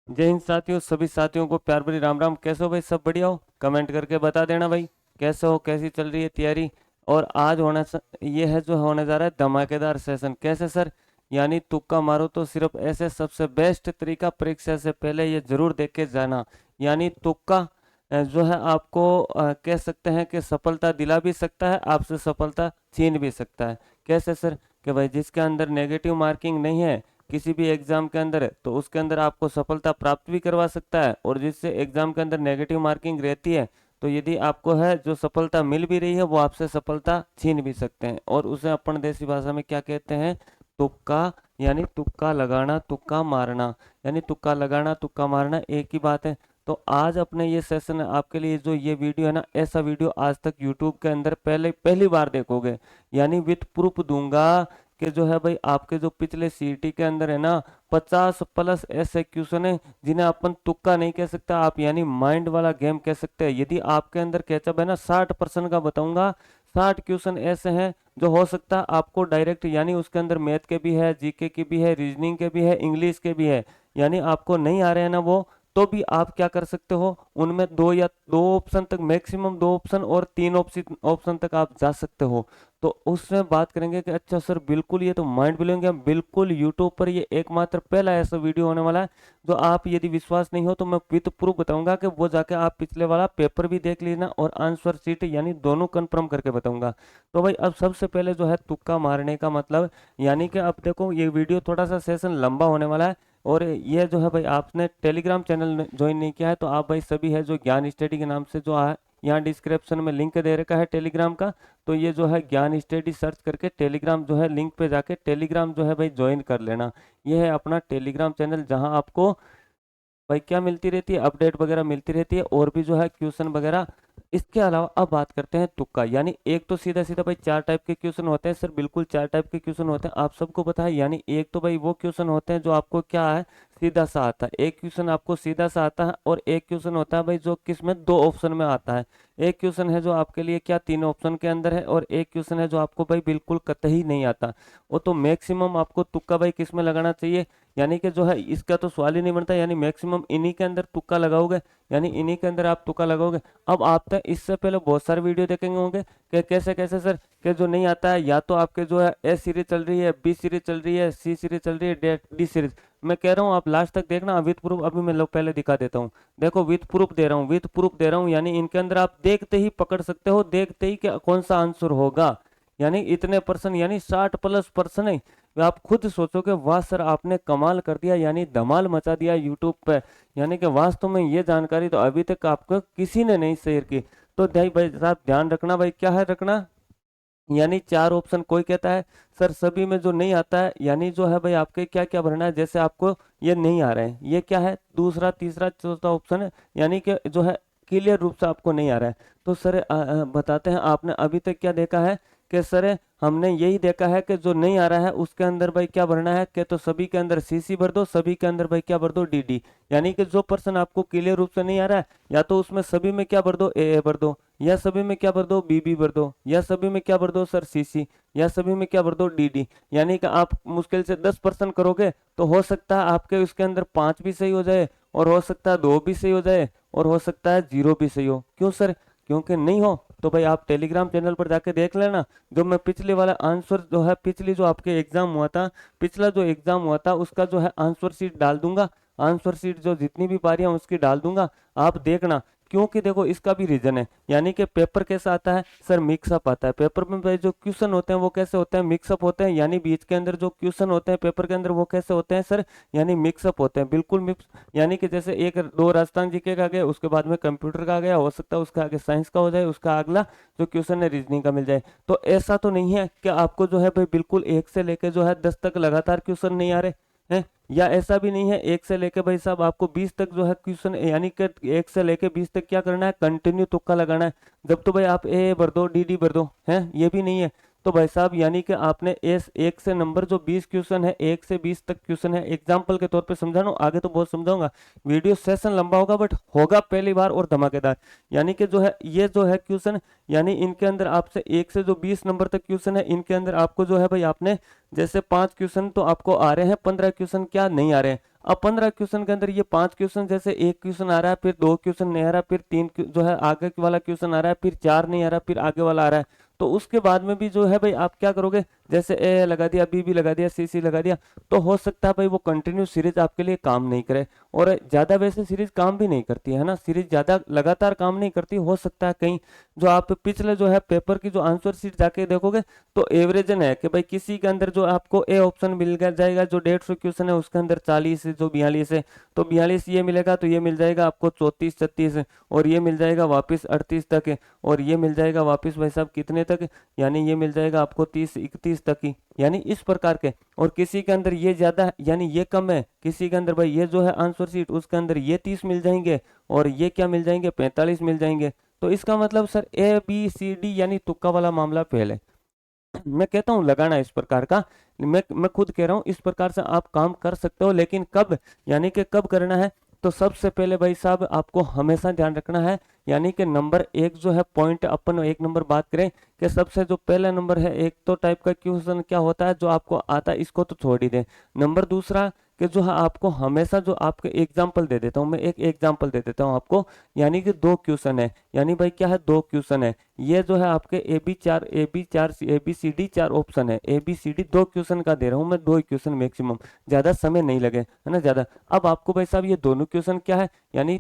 जय हिंद साथियों, सभी साथियों को प्यार भरी राम राम। कैसे हो भाई? सब बढ़िया हो? कमेंट करके बता देना भाई कैसे हो, कैसी चल रही है तैयारी। और आज ये है जो होने जा रहा है धमाकेदार सेशन। कैसे सर? यानी तुक्का मारो तो सिर्फ ऐसे सबसे बेस्ट तरीका परीक्षा से पहले ये जरूर देख के जाना। यानी तुक्का जो है आपको कह सकते हैं कि सफलता दिला भी सकता है, आपसे सफलता छीन भी सकता है। कैसे सर? कि भाई जिसके अंदर नेगेटिव मार्किंग नहीं है किसी भी एग्जाम के अंदर, तो उसके अंदर आपको सफलता प्राप्त भी करवा सकता है। और जिससे एग्जाम के अंदर नेगेटिव मार्किंग रहती है, तो यदि आपको है जो सफलता मिल भी रही है वो आपसे सफलता छीन भी सकते हैं। और उसे अपन देसी भाषा में क्या कहते हैं? तुक्का। यानी तुक्का लगाना, तुक्का मारना। यानी तुक्का लगाना, तुक्का मारना एक ही बात है। तो आज अपने ये सेशन आपके लिए, जो ये वीडियो है ना, ऐसा वीडियो आज तक यूट्यूब के अंदर पहली बार देखोगे। यानी विथ प्रूफ दूंगा कि जो है भाई आपके जो पिछले सीईटी के अंदर है ना, 50+ ऐसे क्वेश्चन है जिन्हें अपन तुक्का नहीं कह सकता, आप यानी माइंड वाला गेम कह सकते हैं। यदि आपके अंदर कैचअप है ना, 60% का बताऊंगा। 60 क्वेश्चन ऐसे हैं जो हो सकता है आपको डायरेक्ट, यानी उसके अंदर मैथ के भी है, जीके की भी है, रीजनिंग के भी है, इंग्लिश के भी है। यानी आपको नहीं आ रहे हैं ना वो, तो भी आप क्या कर सकते हो, उनमें दो ऑप्शन तक, मैक्सिमम 2 ऑप्शन और 3 ऑप्शन ऑप्शन तक आप जा सकते हो। तो उसमें बात करेंगे कि अच्छा सर बिल्कुल ये तो माइंड ब्लोइंग है। बिल्कुल यूट्यूब पर ये एकमात्र पहला ऐसा वीडियो होने वाला है जो, आप यदि विश्वास नहीं हो तो मैं विद प्रूफ बताऊंगा कि वो जाके आप पिछले वाला पेपर भी देख लेना और आंसर शीट यानी दोनों कंफर्म करके बताऊंगा। तो भाई अब सबसे पहले जो है तुक्का मारने का मतलब, यानी कि अब देखो ये वीडियो थोड़ा सा सेशन लंबा होने वाला है। और ये जो है भाई, आपने टेलीग्राम चैनल ज्वाइन नहीं किया है तो आप भाई सभी है जो ज्ञान स्टडी के नाम से जो है, यहाँ डिस्क्रिप्शन में लिंक दे रखा है टेलीग्राम का। तो ये जो है ज्ञान स्टडी सर्च करके टेलीग्राम जो है लिंक पे जाके टेलीग्राम जो है भाई ज्वाइन कर लेना। ये है अपना टेलीग्राम चैनल, जहां आपको भाई क्या मिलती रहती है, अपडेट वगैरह मिलती रहती है, और भी जो है क्वेश्चन वगैरह। इसके अलावा अब बात करते हैं तुक्का। यानी एक तो सीधा सीधा भाई 4 टाइप के क्वेश्चन होते हैं सर, बिल्कुल 4 टाइप के क्वेश्चन होते हैं, आप सबको पता है। यानी एक तो भाई वो क्वेश्चन होते हैं जो आपको क्या है, सीधा सा आता है। एक क्वेश्चन आपको सीधा सा आता है, और एक क्वेश्चन होता है भाई जो किसमें 2 ऑप्शन में आता है। एक क्वेश्चन है जो आपके लिए क्या 3 ऑप्शन के अंदर है, और एक क्वेश्चन है जो आपको भाई बिल्कुल कतई नहीं आता। वो तो मैक्सिमम आपको तुक्का भाई किस में लगाना चाहिए, यानी कि जो है इसका तो सवाल ही नहीं बनता, यानी मैक्सिमम इन्हीं के अंदर तुक्का लगाओगे। यानी इन्हीं के अंदर आप तुक्का लगाओगे। अब आप तक इससे पहले बहुत सारे वीडियो देखेंगे होंगे कि कैसे कैसे सर, कि जो नहीं आता है, या तो आपके जो है ए सीरीज चल रही है, बी सीरीज चल रही है, सी सीरीज चल रही है, डी सीरीज। मैं कह रहा हूँ आप लास्ट तक देखना विथ प्रूफ। अभी मैं लोग पहले दिखा देता हूँ। देखो विथ प्रूफ दे रहा हूँ, विथ प्रूफ दे रहा हूँ। यानी इनके अंदर आप देखते ही पकड़ सकते हो, देखते ही कि कौन सा आंसर होगा। यानी इतने पर्सन, यानी 60+ पर्सन है। आप खुद सोचो कि वाह सर आपने कमाल कर दिया, यानी धमाल मचा दिया यूट्यूब पे। यानी कि वास्तव में ये जानकारी तो अभी तक आपको किसी ने नहीं शेयर की। तो भाई साहब ध्यान रखना भाई, क्या है रखना, यानी 4 ऑप्शन। कोई कहता है सर सभी में जो नहीं आता है, यानी जो है भाई आपके क्या क्या भरना है, जैसे आपको ये नहीं आ रहा है, ये क्या है, दूसरा तीसरा चौथा ऑप्शन है, यानी कि जो है क्लियर रूप से आपको नहीं आ रहा है। तो सर बताते हैं आपने अभी तक क्या देखा है, कि सर हमने यही देखा है कि जो नहीं आ रहा है उसके अंदर भाई क्या भरना है, कि तो सभी के अंदर सीसी भर दो, सभी के अंदर भाई क्या भर दो, डीडी। यानी कि जो पर्सन आपको क्लियर रूप से नहीं आ रहा है, या तो उसमें सभी में क्या भर दो, ए भर दो, या सभी में क्या भर दो, बी भर दो, या सभी में क्या भर दो सर, सीसी, या सभी में क्या भर दो, डीडी। यानी कि आप मुश्किल से 10% करोगे तो हो सकता है आपके उसके अंदर 5 भी सही हो जाए, और हो सकता है 2 भी सही हो जाए, और हो सकता है 0 भी सही हो। क्यों सर? क्योंकि नहीं हो तो भाई आप टेलीग्राम चैनल पर जाके देख लेना। जो मैं पिछले वाला आंसर जो है, पिछली जो आपके एग्जाम हुआ था, पिछला जो एग्जाम हुआ था उसका जो है आंसर शीट डाल दूंगा। आंसर शीट जो जितनी भी पारियां उसकी डाल दूंगा, आप देखना। क्योंकि देखो इसका भी रीजन है, यानी कि पेपर कैसा आता है सर, मिक्सअप आता है। पेपर में भाई जो क्वेश्चन होते हैं वो कैसे होते हैं, मिक्सअप होते हैं। यानी बीच के अंदर जो क्वेश्चन होते हैं पेपर के अंदर वो कैसे होते हैं सर, यानी मिक्सअप होते हैं, बिल्कुल मिक्स। यानी कि जैसे एक दो राजस्थान जीके का आ गया, उसके बाद में कंप्यूटर का आ गया, हो सकता है उसका आगे साइंस का हो जाए, उसका अगला जो क्वेश्चन है रीजनिंग का मिल जाए। तो ऐसा तो नहीं है कि आपको जो है भाई बिल्कुल 1 से लेके जो है 10 तक लगातार क्वेश्चन नहीं आ रहे हैं, या ऐसा भी नहीं है 1 से लेके भाई साहब आपको 20 तक जो है क्वेश्चन, यानी कि 1 से लेके 20 तक क्या करना है, कंटिन्यू तुक्का लगाना है। जब तो भाई आप ए भर दो, डी डी भर दो, है ये भी नहीं है। तो भाई साहब यानी कि आपने इस एक से नंबर जो 20 क्वेश्चन है, 1 से 20 तक क्वेश्चन है, एग्जाम्पल के तौर पे समझा रहा हूँ, आगे तो बहुत समझाऊंगा, वीडियो सेशन लंबा होगा बट होगा पहली बार और धमाकेदार। यानी कि जो है ये जो है क्वेश्चन, यानी इनके अंदर आपसे 1 से जो 20 नंबर तक क्वेश्चन है, इनके अंदर आपको जो है भाई आपने जैसे 5 क्वेश्चन तो आपको आ रहे हैं, 15 क्वेश्चन क्या नहीं आ रहे हैं। अब 15 क्वेश्चन के अंदर ये 5 क्वेश्चन, जैसे एक क्वेश्चन आ रहा है, फिर 2 क्वेश्चन नहीं आ रहा, फिर 3 जो है आगे वाला क्वेश्चन आ रहा है, फिर 4 नहीं आ रहा, फिर आगे वाला आ रहा है, तो उसके बाद में भी जो है भाई आप क्या करोगे, जैसे ए लगा दिया, बी भी लगा दिया, सी लगा दिया, तो हो सकता है भाई वो कंटिन्यू सीरीज आपके लिए काम नहीं करे। और ज्यादा वैसे सीरीज काम भी नहीं करती है ना, सीरीज ज्यादा लगातार काम नहीं करती। हो सकता है कहीं जो आप पिछले जो है पेपर की जो आंसर शीट जाके देखोगे तो एवरेजन है कि भाई किसी के अंदर जो आपको ए ऑप्शन मिल जाएगा, जो 150 क्वेश्चन है उसके अंदर 40 है, जो 42 है तो 42 ये मिलेगा, तो ये मिल जाएगा आपको 34 36, और ये मिल जाएगा वापस 38 तक है, और ये मिल जाएगा वापस भाई साहब कितने तक, यानी ये मिल जाएगा आपको 30 31 तक ही, यानी इस प्रकार के। और किसी के अंदर ये ज्यादा है यानी ये कम है, किसी के अंदर भाई ये जो है आंसर शीट उसके अंदर ये 30 मिल जाएंगे, और ये क्या मिल जाएंगे 45 मिल जाएंगे। तो इसका मतलब सर ABCD यानी तुक्का वाला मामला फेल है। मैं कहता हूँ लगाना इस प्रकार का, मैं खुद कह रहा हूँ इस प्रकार से आप काम कर सकते हो, लेकिन कब, यानी कि कब करना है, तो सबसे पहले भाई साहब आपको हमेशा ध्यान रखना है, यानी कि नंबर एक जो है पॉइंट, अपन एक नंबर बात करें कि सबसे जो पहला नंबर है, एक तो टाइप का क्वेश्चन क्या होता है जो आपको आता है इसको तो छोड़ ही दें। नंबर दूसरा कि जो है आपको हमेशा जो आपके एग्जाम्पल दे देता हूँ मैं, एक एग्जाम्पल दे देता हूँ आपको, यानी कि 2 क्वेश्चन है, यानी भाई क्या है 2 क्वेश्चन है, ये जो है आपके ABCD 4 ऑप्शन है, ABCD 2 क्वेश्चन का दे रहा हूँ मैं, 2 क्वेश्चन मैक्सिमम, ज्यादा समय नहीं लगे है ना ज्यादा। अब आपको भाई साहब ये दोनों क्वेश्चन क्या है, यानी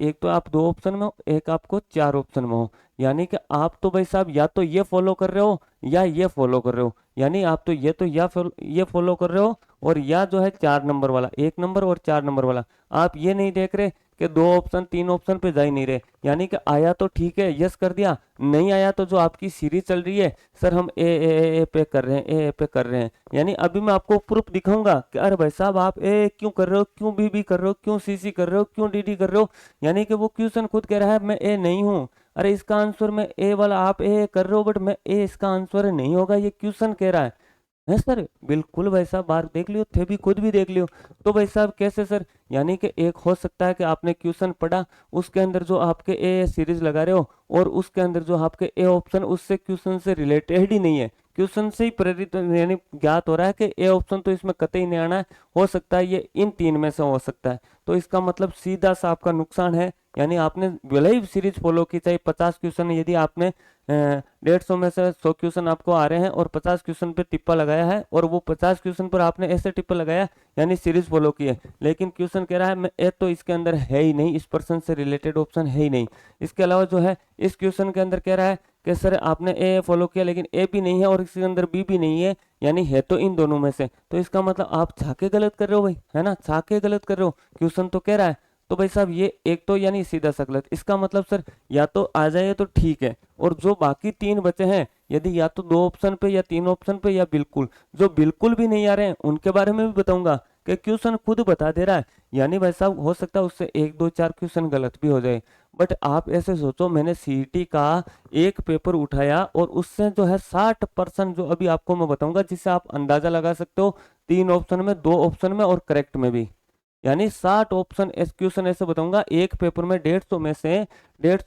एक तो आप 2 ऑप्शन में हो, एक आपको 4 ऑप्शन में हो, यानी कि आप तो भाई साहब या तो ये फॉलो कर रहे हो या ये फॉलो कर रहे हो, यानी आप तो ये फॉलो कर रहे हो, और या जो है 4 नंबर वाला, 1 नंबर और 4 नंबर वाला, आप ये नहीं देख रहे कि 2 ऑप्शन 3 ऑप्शन पे जा ही नहीं रहे, यानी कि आया तो ठीक है यस कर दिया, नहीं आया तो जो आपकी सीरीज चल रही है, सर हम ए पे कर रहे हैं, ए पे कर रहे हैं, यानी अभी मैं आपको प्रूफ दिखाऊंगा कि अरे भाई साहब आप ए क्यों कर रहे हो, क्यों बी कर रहे हो, क्यों सी कर रहे हो, क्यों डी कर रहे हो, यानी कि वो क्वेश्चन खुद कह रहा है मैं ए नहीं हूँ, अरे इसका आंसर मैं ए वाला, आप ए कर रहे हो बट मैं ए इसका आंसर नहीं होगा, ये क्वेश्चन कह रहा है सर, बिल्कुल भाई साहब बाहर देख लियो, थे भी खुद भी देख लियो। तो भाई साहब कैसे सर, यानी कि एक हो सकता है कि आपने क्वेश्चन पढ़ा, उसके अंदर जो आपके ए सीरीज लगा रहे हो, और उसके अंदर जो आपके ए ऑप्शन उससे क्वेश्चन से रिलेटेड ही नहीं है, क्वेश्चन से ही प्रेरित यानी ज्ञात हो रहा है कि ए ऑप्शन तो इसमें कतई नहीं आना है, हो सकता है ये इन 3 में से हो सकता है, तो इसका मतलब सीधा सा आपका नुकसान है। यानी आपने भले ही सीरीज फॉलो की, चाहे 50 क्वेश्चन, यदि आपने 150 में से 100 क्वेश्चन आपको आ रहे हैं और 50 क्वेश्चन पे टिप्पा लगाया है, और वो 50 क्वेश्चन पर आपने ऐसे टिप्पा लगाया यानी सीरीज फॉलो की है, लेकिन क्वेश्चन कह रहा है मैं ए तो इसके अंदर है ही नहीं, इस पर्सन से रिलेटेड ऑप्शन है ही नहीं। इसके अलावा जो है इस क्वेश्चन के अंदर कह रहा है कि सर आपने ए फॉलो किया लेकिन ए भी नहीं है और इसके अंदर बी भी नहीं है, यानी है तो इन दोनों में से, तो इसका मतलब आप छाके गलत कर रहे हो भाई, है ना, छाके गलत कर रहे हो, क्वेश्चन तो कह रहा है। तो भाई साहब ये एक तो यानी सीधा सा गलत, इसका मतलब सर या तो आ जाए तो ठीक है, और जो बाकी 3 बचे हैं, यदि या तो 2 ऑप्शन पे या 3 ऑप्शन पे या बिल्कुल, जो बिल्कुल भी नहीं आ रहे हैं उनके बारे में भी बताऊंगा कि क्वेश्चन खुद बता दे रहा है, यानी भाई साहब हो सकता है उससे 1 2 4 क्वेश्चन गलत भी हो जाए, बट आप ऐसे सोचो मैंने सीईटी का एक पेपर उठाया और उससे जो है 60% जो अभी आपको मैं बताऊंगा, जिससे आप अंदाजा लगा सकते हो, 3 ऑप्शन में, 2 ऑप्शन में और करेक्ट में भी, यानी 60 ऑप्शन क्वेश्चन ऐसे बताऊंगा एक पेपर में, 150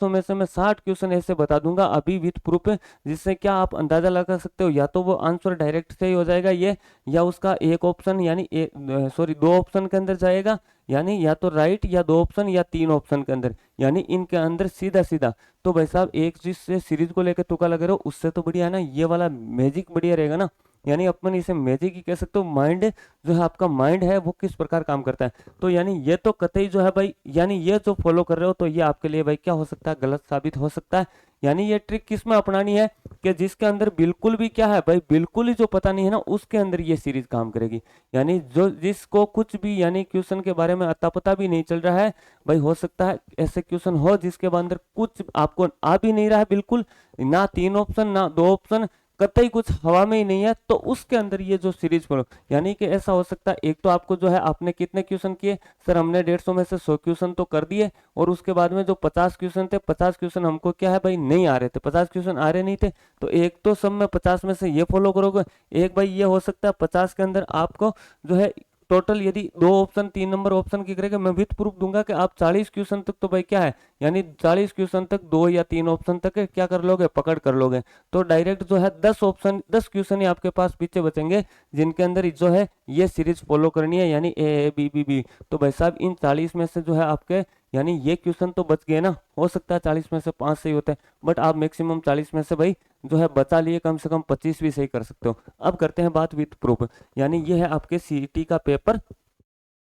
में से मैं 60 क्वेश्चन ऐसे बता दूंगा अभी विथ प्रूफ, जिससे क्या आप अंदाजा लगा सकते हो, या तो वो आंसर डायरेक्ट से ही हो जाएगा ये, या उसका एक ऑप्शन यानी सॉरी 2 ऑप्शन के अंदर जाएगा, यानी या तो राइट या 2 ऑप्शन या 3 ऑप्शन के अंदर, यानी इनके अंदर सीधा सीधा। तो भाई साहब एक जिससे सीरीज को लेकर तुक्का लगा रहे हो उससे तो बढ़िया है ना, ये वाला मैजिक बढ़िया रहेगा ना, यानी अपन इसे मैजिक ही कह सकते हो, माइंड जो है आपका माइंड है वो किस प्रकार काम करता है। तो यानी ये तो कतई जो है भाई, यानी ये जो फॉलो कर रहे हो तो ये आपके लिए भाई क्या हो सकता है, गलत साबित हो सकता है। यानी ये ट्रिक किस में अपनानी है कि जिसके अंदर बिल्कुल भी क्या है भाई, बिल्कुल ही जो पता नहीं है ना उसके अंदर ये सीरीज काम करेगी, यानी जो जिसको कुछ भी यानी क्वेश्चन के बारे में अता पता भी नहीं चल रहा है भाई, हो सकता है ऐसे क्वेश्चन हो जिसके अंदर कुछ आपको आ भी नहीं रहा है बिल्कुल, ना 3 ऑप्शन ना 2 ऑप्शन, कतई कुछ हवा में ही नहीं है, तो उसके अंदर ये जो सीरीज फॉलो, यानी कि ऐसा हो सकता है एक तो आपको जो है आपने कितने क्वेश्चन किए सर, हमने 150 में से 100 क्वेश्चन तो कर दिए, और उसके बाद में जो 50 क्वेश्चन थे 50 क्वेश्चन हमको क्या है भाई नहीं आ रहे थे, 50 क्वेश्चन आ रहे नहीं थे, तो एक तो सब में 50 में से ये फॉलो करोगे, एक भाई ये हो सकता है 50 के अंदर आपको जो है टोटल यदि 2 ऑप्शन 3 नंबर ऑप्शन की करेगा, मैं विथ प्रूफ दूंगा कि आप 40 क्वेश्चन तक तो भाई क्या है, यानी 40 क्वेश्चन तक 2 या 3 ऑप्शन तक क्या कर लोगे, पकड़ कर लोगे, तो डायरेक्ट जो है 10 क्वेश्चन ही आपके पास पीछे बचेंगे जिनके अंदर जो है ये सीरीज फॉलो करनी है, यानी ए बी बी बी। तो भाई साहब इन 40 में से जो है आपके यानी ये क्वेश्चन तो बच गए ना, हो सकता है 40 में से 5 सही होते हैं, बट आप मैक्सिमम 40 में से भाई जो है बचा लिए, कम से कम 25 भी सही कर सकते हो। अब करते हैं बात विथ प्रूफ, यानी ये है आपके सीईटी का पेपर,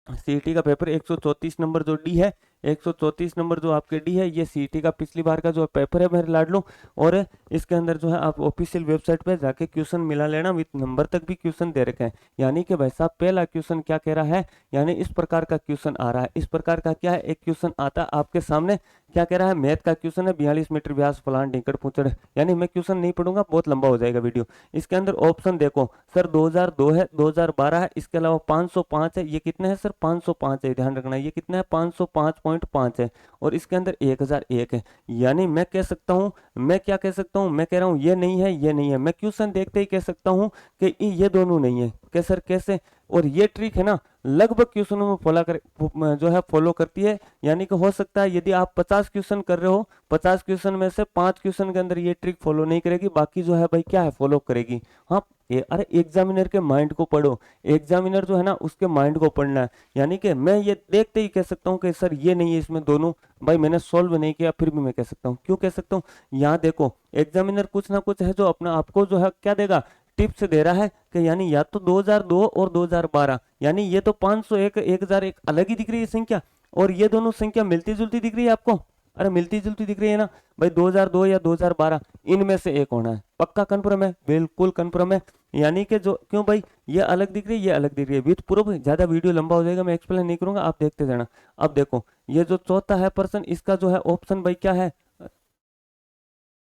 सीईटी का पेपर 134 नंबर जो डी है, 134 नंबर जो आपके डी है, ये सीईटी का पिछली बार का जो पेपर है मेरे लाडलो, और इसके अंदर जो है आप ऑफिशियल वेबसाइट पे जाके क्वेश्चन मिला लेना, विथ नंबर तक भी क्वेश्चन दे रखे हैं। यानी कि भाई साहब पहला क्वेश्चन क्या कह रहा है, यानी इस प्रकार का क्वेश्चन आ रहा है, इस प्रकार का क्या है, एक क्वेश्चन आता है आपके सामने, क्या कह रहा है, मैथ का क्वेश्चन है, 42 मीटर व्यास फलान ढिंकड़ पूछड़, यानी मैं क्वेश्चन नहीं पढ़ूंगा, बहुत लंबा हो जाएगा वीडियो। इसके अंदर ऑप्शन देखो सर, 2002 है, 2012 है, इसके अलावा 505 है, ये कितने हैं सर, 505 है, ध्यान रखना ये कितना है, 505.5 है, और इसके अंदर 1001 है। यानी मैं कह सकता हूं, मैं क्या कह सकता हूं, मैं कह रहा हूं ये नहीं है, ये नहीं है, मैं क्वेश्चन देखते ही कह सकता हूं कि ये दोनों नहीं है, कैसे सर कैसे, और ये ट्रिक है ना लगभग क्वेश्चनों में फॉलो कर जो है फॉलो करती है। यानी कि हो सकता है यदि आप 50 क्वेश्चन कर रहे हो, 50 क्वेश्चन में से 5 क्वेश्चन के अंदर ये ट्रिक फॉलो नहीं करेगी, बाकी जो है भाई क्या है फॉलो करेगी। हाँ अरे एग्जामिनर के माइंड को पढ़ो, एग्जामिनर जो है ना उसके माइंड को पढ़ना है। यानी कि मैं ये देखते ही कह सकता हूँ कि सर ये नहीं है इसमें दोनों, भाई मैंने सोल्व नहीं किया फिर भी मैं कह सकता हूँ, क्यों कह सकता हूँ, यहाँ देखो एग्जामिनर कुछ ना कुछ है जो अपना आपको जो है क्या देगा, टिप्स दे रहा है कि यानी या तो 2002 और 2012, यानी ये तो 501 1001 अलग ही दिख रही है संख्या, और ये दोनों संख्या मिलती जुलती दिख रही है आपको, अरे मिलती जुलती दिख रही है ना भाई, 2002 या 2012 इनमें से एक होना है, पक्का कन्फर्म है, बिल्कुल कन्फर्म है। यानी कि जो क्यों भाई ये अलग दिख रही है, ये अलग दिख रही है, विथ प्रूफ। ज्यादा वीडियो लंबा हो जाएगा, मैं एक्सप्लेन नहीं करूंगा, आप देखते जाना। अब देखो ये जो चौथा है पर्सन, इसका जो है ऑप्शन भाई क्या है,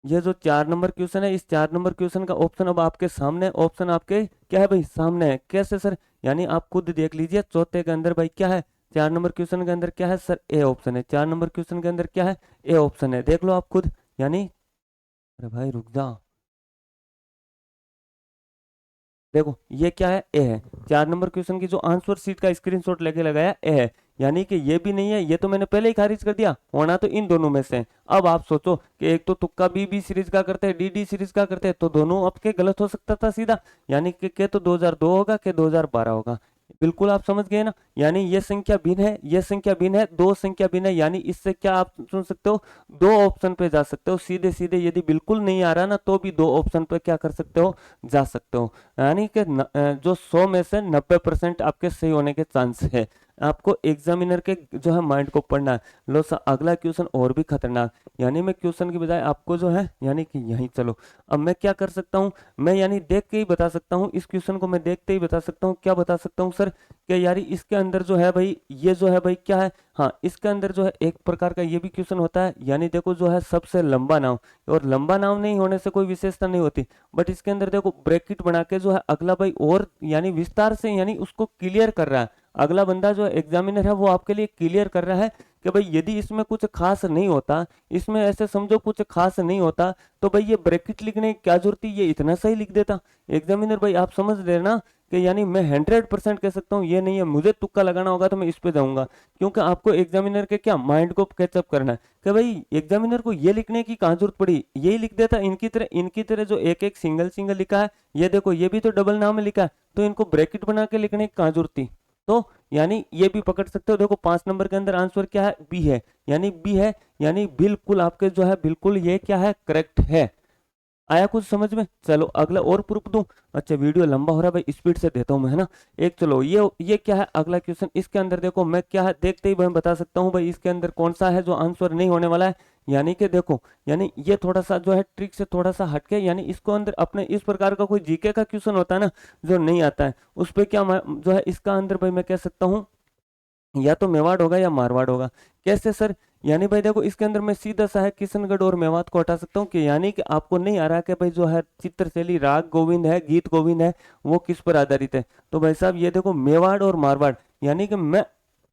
ये जो 4 नंबर क्वेश्चन है, इस 4 नंबर क्वेश्चन का ऑप्शन अब आपके सामने, ऑप्शन आपके क्या है भाई सामने है, कैसे सर, यानी आप खुद देख लीजिए चौथे के अंदर भाई क्या है, 4 नंबर क्वेश्चन के अंदर क्या है सर, ए ऑप्शन है, 4 नंबर क्वेश्चन के अंदर क्या है, ए ऑप्शन है, देख लो आप खुद। यानी अरे भाई रुक जा, देखो ये क्या है, ए है, 4 नंबर क्वेश्चन की जो आंसर सीट का स्क्रीनशॉट लेके लगाया ए है, यानी कि ये भी नहीं है, ये तो मैंने पहले ही खारिज कर दिया, होना तो इन दोनों में से है। अब आप सोचो कि एक तो तुक्का बी बी सीरीज का करते हैं, डी डी सीरीज का करते हैं, तो दोनों आपके गलत हो सकता था सीधा, यानी कि के तो 2002 होगा, के 2012 होगा, बिल्कुल आप समझ गए ना। यानी ये संख्या भिन्न है, ये संख्या भिन्न है, दो संख्या भिन्न है, यानी इससे क्या आप सुन सकते हो, दो ऑप्शन पे जा सकते हो सीधे सीधे, यदि बिल्कुल नहीं आ रहा ना तो भी दो ऑप्शन पे क्या कर सकते हो, जा सकते हो। यानी कि जो 100 में से 90% आपके सही होने के चांस है। आपको एग्जामिनर के जो है माइंड को पढ़ना है। लो अगला क्वेश्चन और भी खतरनाक, यानी मैं क्वेश्चन की बजाय आपको जो है यानी कि यहीं चलो, अब मैं क्या कर सकता हूँ, मैं यानी देख के ही बता सकता हूँ, इस क्वेश्चन को मैं देखते ही बता सकता हूँ, क्या बता सकता हूँ सर, कि यार इसके अंदर जो है भाई ये जो है भाई क्या है, हाँ इसके अंदर जो है एक प्रकार का ये भी क्वेश्चन होता है, यानी देखो जो है सबसे लंबा नाम, और लंबा नाम नहीं होने से कोई विशेषता नहीं होती, बट इसके अंदर देखो ब्रैकेट बना के जो है अगला भाई और यानी विस्तार से यानी उसको क्लियर कर रहा है, अगला बंदा जो एग्जामिनर है वो आपके लिए क्लियर कर रहा है कि भाई यदि इसमें कुछ खास नहीं होता, इसमें ऐसे समझो कुछ खास नहीं होता, तो भाई ये ब्रैकेट लिखने की क्या जरूरत थी, ये इतना सही लिख देता एग्जामिनर। भाई आप समझ रहे ना कि यानी मैं 100% कह सकता हूँ ये नहीं है, मुझे तुक्का लगाना होगा तो मैं इस पे जाऊंगा, क्योंकि आपको एग्जामिनर के क्या माइंड को कैचअप करना है कि भाई एग्जामिनर को ये लिखने की कहाँ जरूरत पड़ी, यही लिख देता इनकी तरह जो एक एक सिंगल सिंगल लिखा है, ये देखो ये भी तो डबल नाम में लिखा है, तो इनको ब्रैकेट बना के लिखने की कहाँ जरूरत थी। तो यानी ये भी पकड़ सकते हो, देखो 5 नंबर के अंदर आंसर क्या है, बी है, यानी बी है, यानी बिल्कुल आपके जो है बिल्कुल ये क्या है, करेक्ट है। आया कुछ समझ में, चलो अगला और प्रूफ दूं, अच्छा वीडियो लंबा हो रहा है भाई, स्पीड से देता हूं मैं, है ना। एक चलो ये क्या है अगला क्वेश्चन, इसके अंदर देखो मैं क्या है देखते ही मैं बता सकता हूं भाई इसके अंदर कौन सा है जो आंसर नहीं होने वाला है। यानी कि देखो यानी ये थोड़ा सा जो है ट्रिक से थोड़ा सा हटके, यानी इसको अंदर अपने इस प्रकार का कोई जीके का क्वेश्चन होता है ना जो नहीं आता है, उस पर क्या जो है इसका अंदर भाई मैं कह सकता हूँ या तो मेवाड़ होगा या मारवाड़ होगा। कैसे सर? यानी भाई देखो इसके अंदर मैं सीधा सा है किशनगढ़ और मेवात को हटा सकता हूँ कि यानी कि आपको नहीं आ रहा कि भाई जो है चित्रशैली राग गोविंद है, गीत गोविंद है, वो किस पर आधारित है। तो भाई साहब ये देखो मेवाड़ और मारवाड़, यानी कि मैं,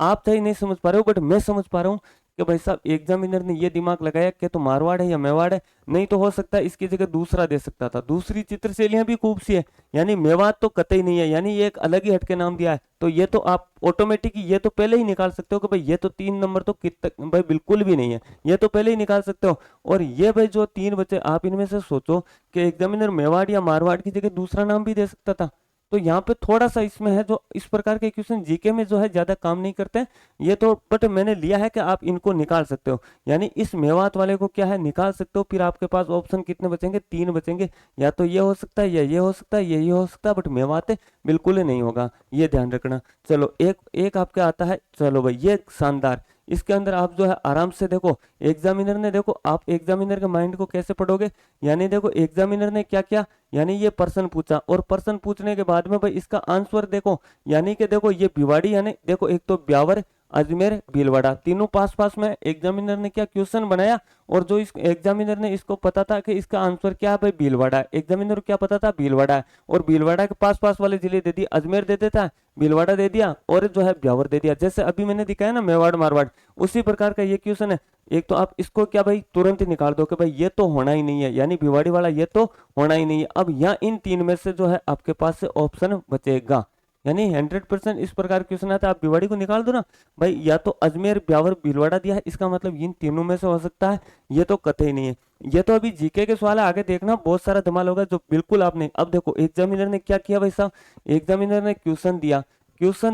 आप चाहे नहीं समझ पा रहे हो बट मैं समझ पा रहा हूँ कि भाई साहब एग्जामिनर ने ये दिमाग लगाया कि तो मारवाड़ है या मेवाड़ है। नहीं तो हो सकता है इसकी जगह दूसरा दे सकता था, दूसरी चित्रशैलियां भी खूब सी है, यानी मेवात तो कतई नहीं है, यानी ये एक अलग ही हटके नाम दिया है। तो ये तो आप ऑटोमेटिक ये तो पहले ही निकाल सकते हो कि भाई ये तो 3 नंबर तो कितना भाई बिल्कुल भी नहीं है, ये तो पहले ही निकाल सकते हो। और ये भाई जो 3 बचे, आप इनमें से सोचो कि एग्जामिनर मेवाड़ या मारवाड़ की जगह दूसरा नाम भी दे सकता था। तो यहाँ पे थोड़ा सा इसमें है जो इस प्रकार के क्वेश्चन जीके में जो है ज्यादा काम नहीं करते हैं। ये तो बट मैंने लिया है कि आप इनको निकाल सकते हो, यानी इस मेवात वाले को क्या है निकाल सकते हो। फिर आपके पास ऑप्शन कितने बचेंगे? 3 बचेंगे। या तो ये हो सकता है या ये हो सकता है, ये हो सकता है, बट मेवात बिल्कुल ही नहीं होगा, ये ध्यान रखना। चलो एक एक आपके आता है, चलो भाई ये शानदार। इसके अंदर आप जो है आराम से देखो, एग्जामिनर ने देखो, आप एग्जामिनर के माइंड को कैसे पढ़ोगे। यानी देखो एग्जामिनर ने क्या किया, यानी ये प्रश्न पूछा और प्रश्न पूछने के बाद में भाई इसका आंसर देखो, यानी कि देखो ये भिवाड़ी, यानी देखो एक तो ब्यावर, अजमेर, भीलवाड़ा, तीनों पास पास में एग्जामिनर ने क्या क्वेश्चन बनाया। और जो इस एग्जामिनर ने इसको पता था कि इसका आंसर क्या है भाई भीलवाड़ा है, एग्जामिनर को क्या पता था भीलवाड़ा है, और भीलवाड़ा के पास पास वाले जिले दे दिए, अजमेर दे देता, भीलवाड़ा दे दिया और जो है ब्यावर दे दिया, जैसे अभी मैंने दिखाया ना मेवाड़ मारवाड़, उसी प्रकार का ये क्वेश्चन है। एक तो आप इसको क्या भाई तुरंत ही निकाल दो कि भाई ये तो होना ही नहीं है, यानी भिवाड़ी वाला ये तो होना ही नहीं है। अब यहाँ इन 3 में से जो है आपके पास से ऑप्शन बचेगा, यानी 100% इस प्रकार क्वेश्चन आता है, आप भिवाड़ी को निकाल दो ना भाई, या तो अजमेर ब्यावर भीलवाड़ा दिया है, इसका मतलब इन तीनों में से हो सकता है, ये तो कतई नहीं है। ये तो अभी जीके के सवाल है, आगे देखना बहुत सारा धमाल होगा जो बिल्कुल आपने। अब देखो एग्जामिनर ने क्या किया भाई साहब, एग्जामिनर ने क्वेश्चन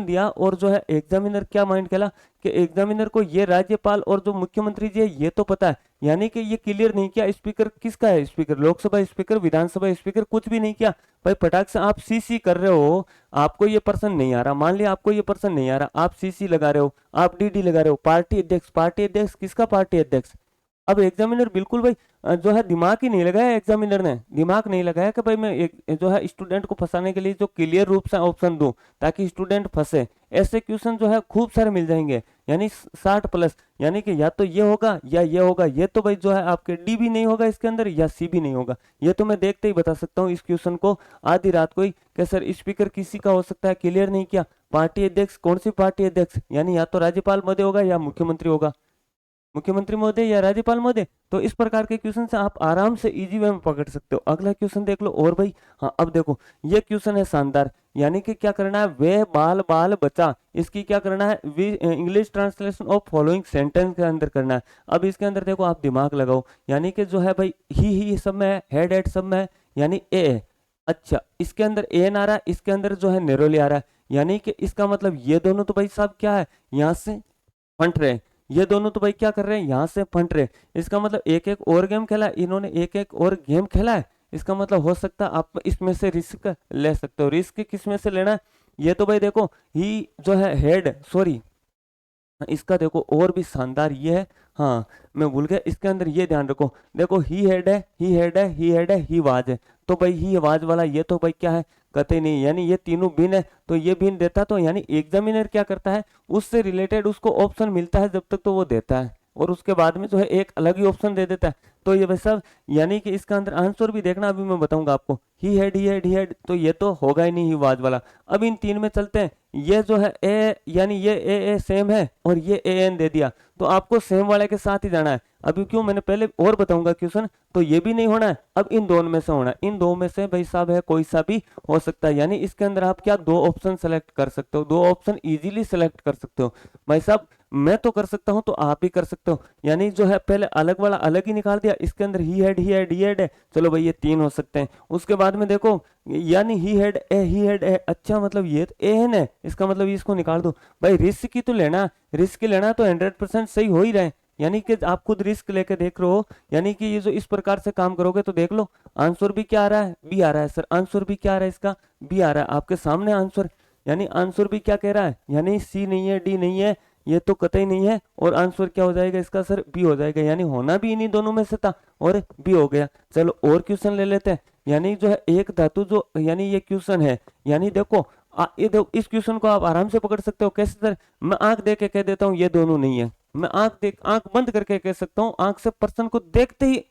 दिया और जो है एग्जामिनर क्या माइंड खेला कि एग्जामिनर को ये राज्यपाल और जो मुख्यमंत्री जी है ये तो पता है, यानी कि ये क्लियर नहीं किया स्पीकर किसका है, स्पीकर लोकसभा स्पीकर, विधानसभा स्पीकर, कुछ भी नहीं किया भाई। फटाक से आप सीसी कर रहे हो, आपको ये पर्सन नहीं आ रहा, मान लिया आपको ये पर्सन नहीं आ रहा, आप सीसी लगा रहे हो, आप डीडी लगा रहे हो, पार्टी अध्यक्ष किसका पार्टी अध्यक्ष। अब एग्जामिनर बिल्कुल भाई जो है दिमाग ही नहीं लगाया, एग्जामिनर ने दिमाग नहीं लगाया कि भाई मैं एक जो है स्टूडेंट को फंसाने के लिए जो क्लियर रूप से ऑप्शन दूं ताकि स्टूडेंट फंसे। ऐसे क्वेश्चन जो है खूब सारे मिल जाएंगे, यानी 60+, यानी कि या तो ये होगा या ये होगा, ये तो भाई जो है आपके डी भी नहीं होगा इसके अंदर या सी भी नहीं होगा। ये तो मैं देखते ही बता सकता हूँ इस क्वेश्चन को आधी रात को ही कि सर स्पीकर किसी का हो सकता है, क्लियर नहीं किया। पार्टी अध्यक्ष, कौन सी पार्टी अध्यक्ष, यानी या तो राज्यपाल महोदय होगा या मुख्यमंत्री होगा, मुख्यमंत्री महोदय या राज्यपाल महोदय। तो इस प्रकार के क्वेश्चन से आप आराम से इजी वे में पकड़ सकते हो। अगला क्वेश्चन देख लो और भाई, हाँ अब देखो ये क्वेश्चन है शानदार, यानी कि क्या करना है, वे बाल बाल बचा, इसकी क्या करना है, English translation of following sentence के अंदर करना है। अब इसके अंदर देखो आप दिमाग लगाओ, यानी कि जो है भाई ही सब में है, हेड एड सब में है, यानी ए है। अच्छा इसके अंदर एन आ रहा है, इसके अंदर जो है नेरोली आ रहा है, यानी कि इसका मतलब ये दोनों तो भाई साहब क्या है, यहाँ से फंट रहे हैं, ये दोनों तो भाई क्या कर रहे हैं, यहाँ से फंट रहे हैं। इसका मतलब एक एक और गेम खेला है इन्होंने, एक एक और गेम खेला है। इसका मतलब हो सकता है आप इसमें से रिस्क ले सकते हो। रिस्क किस में से लेना है, ये तो भाई देखो ही जो है हेड, सॉरी इसका देखो और भी शानदार ये है, हाँ मैं भूल गया, इसके अंदर ये ध्यान रखो, देखो ही हेड है, ही हेड है, ही हेड है, ही वाज है। तो भाई ही आवाज वाला ये तो भाई क्या है, कतई नहीं, यानी ये तीनों भिन्न है, तो ये भिन्न देता, तो यानी एग्जामिनर क्या करता है, उससे रिलेटेड उसको ऑप्शन मिलता है जब तक तो वो देता है, और उसके बाद में जो है एक अलग ही ऑप्शन दे देता है। तो ये भाई साहब यानी कि इसका अंदर आंसर भी देखना, अभी मैं बताऊंगा आपको, ही हेड ही हेड ही हेड, तो ये तो होगा ही नहीं ही वाज वाला। अब इन 3 में चलते हैं, ये जो है ए, यानी ये ए सेम है और ये ए एन दे दिया, तो आपको सेम वाले के साथ ही जाना है। अभी क्यों, मैंने पहले और बताऊंगा क्वेश्चन, तो ये भी नहीं होना है, अब इन दोनों में से होना है, इन दो में से भाई साहब है कोई सा भी हो सकता है। यानी इसके अंदर आप क्या 2 ऑप्शन सेलेक्ट कर सकते हो, 2 ऑप्शन इजीली सेलेक्ट कर सकते हो भाई साहब। मैं तो कर सकता हूं तो आप भी कर सकते हो, यानी जो है पहले अलग वाला अलग ही निकाल दिया, इसके अंदर ही हेड ही हेड ही हेड है, चलो भाई ये 3 हो सकते हैं। उसके बाद में देखो यानी ही हेड ए ही हेड ए, अच्छा मतलब ये तो एन है, इसका मतलब इसको निकाल दो भाई। रिस्क की तो लेना, रिस्क लेना तो 100% सही हो ही रहे, यानी कि आप खुद रिस्क लेके देख रहे हो, यानी कि ये जो इस प्रकार से काम करोगे तो देख लो आंसर भी क्या आ रहा है, बी आ रहा है सर, आंसर भी क्या आ रहा है इसका, बी आ रहा है आपके सामने आंसर। यानी आंसर भी क्या कह रहा है, यानी सी नहीं है, डी नहीं है, ये तो कतई नहीं है, और आंसर क्या हो जाएगा इसका सर, बी हो जाएगा, यानी होना भी इन्हीं दोनों में से था और बी हो गया। चलो और क्वेश्चन ले लेते हैं, यानी जो है एक धातु जो, यानी ये क्वेश्चन है, यानी देखो ये देखो इस क्वेश्चन को आप आराम से पकड़ सकते हो। कैसे सर? मैं आंख देख के कह देता हूँ ये दोनों नहीं है, मैं आंख बंद करके कह सकता हूँ, आंख से पर्सन को देखते ही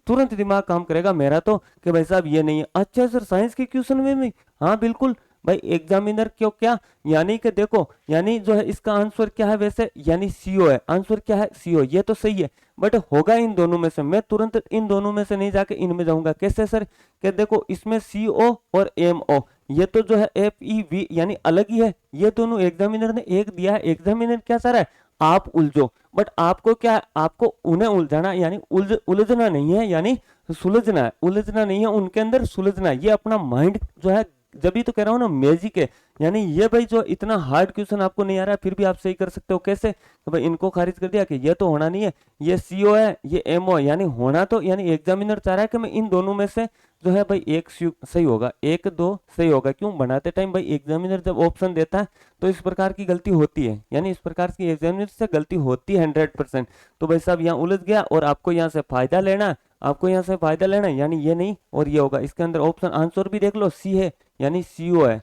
तुरंत दिमाग काम करेगा मेरा तो कि भाई साहब ये नहीं है। अच्छा सर साइंस के क्वेश्चन में भी? हाँ बिल्कुल भाई, एग्जामिनर क्यों क्या, यानी कि देखो, यानी जो है इसका आंसर क्या है वैसे, यानी सीओ है, आंसर क्या है सीओ, ये तो सही है, बट होगा इन दोनों में से। मैं तुरंत इन दोनों में से नहीं जाके इनमें जाऊंगा। कैसे सर? कि देखो इसमें सीओ और एमओ, ये तो जो है एफ ई वी यानी अलग ही है, ये दोनों एग्जामिनर ने एक दिया है। एग्जामिनर क्या चाह रहा है? आप उलझो, बट आपको क्या है, आपको उन्हें उलझाना, यानी उलझना नहीं है, यानी सुलझना है, उलझना नहीं है, उनके अंदर सुलझना है। ये अपना माइंड जो है, जब भी तो कह रहा हूँ ना मैजिक है। यानी ये भाई जो इतना हार्ड क्वेश्चन आपको नहीं आ रहा है फिर भी आप सही कर सकते हो। कैसे? तो भाई इनको खारिज कर दिया कि ये तो होना नहीं है, ये सीओ है, ये एमओ है, यानी होना तो, यानी एग्जामिनर चाह रहा है कि मैं इन दोनों में से जो है भाई एक सही होगा, एक दो सही होगा। क्यों? बनाते टाइम भाई एग्जामिनर जब ऑप्शन देता है तो इस प्रकार की गलती होती है, यानी इस प्रकार की एग्जामिनर से गलती होती है 100%। तो भाई साहब यहाँ उलझ गया और आपको यहाँ से फायदा लेना, आपको यहाँ से फायदा लेना है, यानी ये नहीं और ये होगा। इसके अंदर ऑप्शन आंसर भी देख लो, सी है, यानी सीओ है,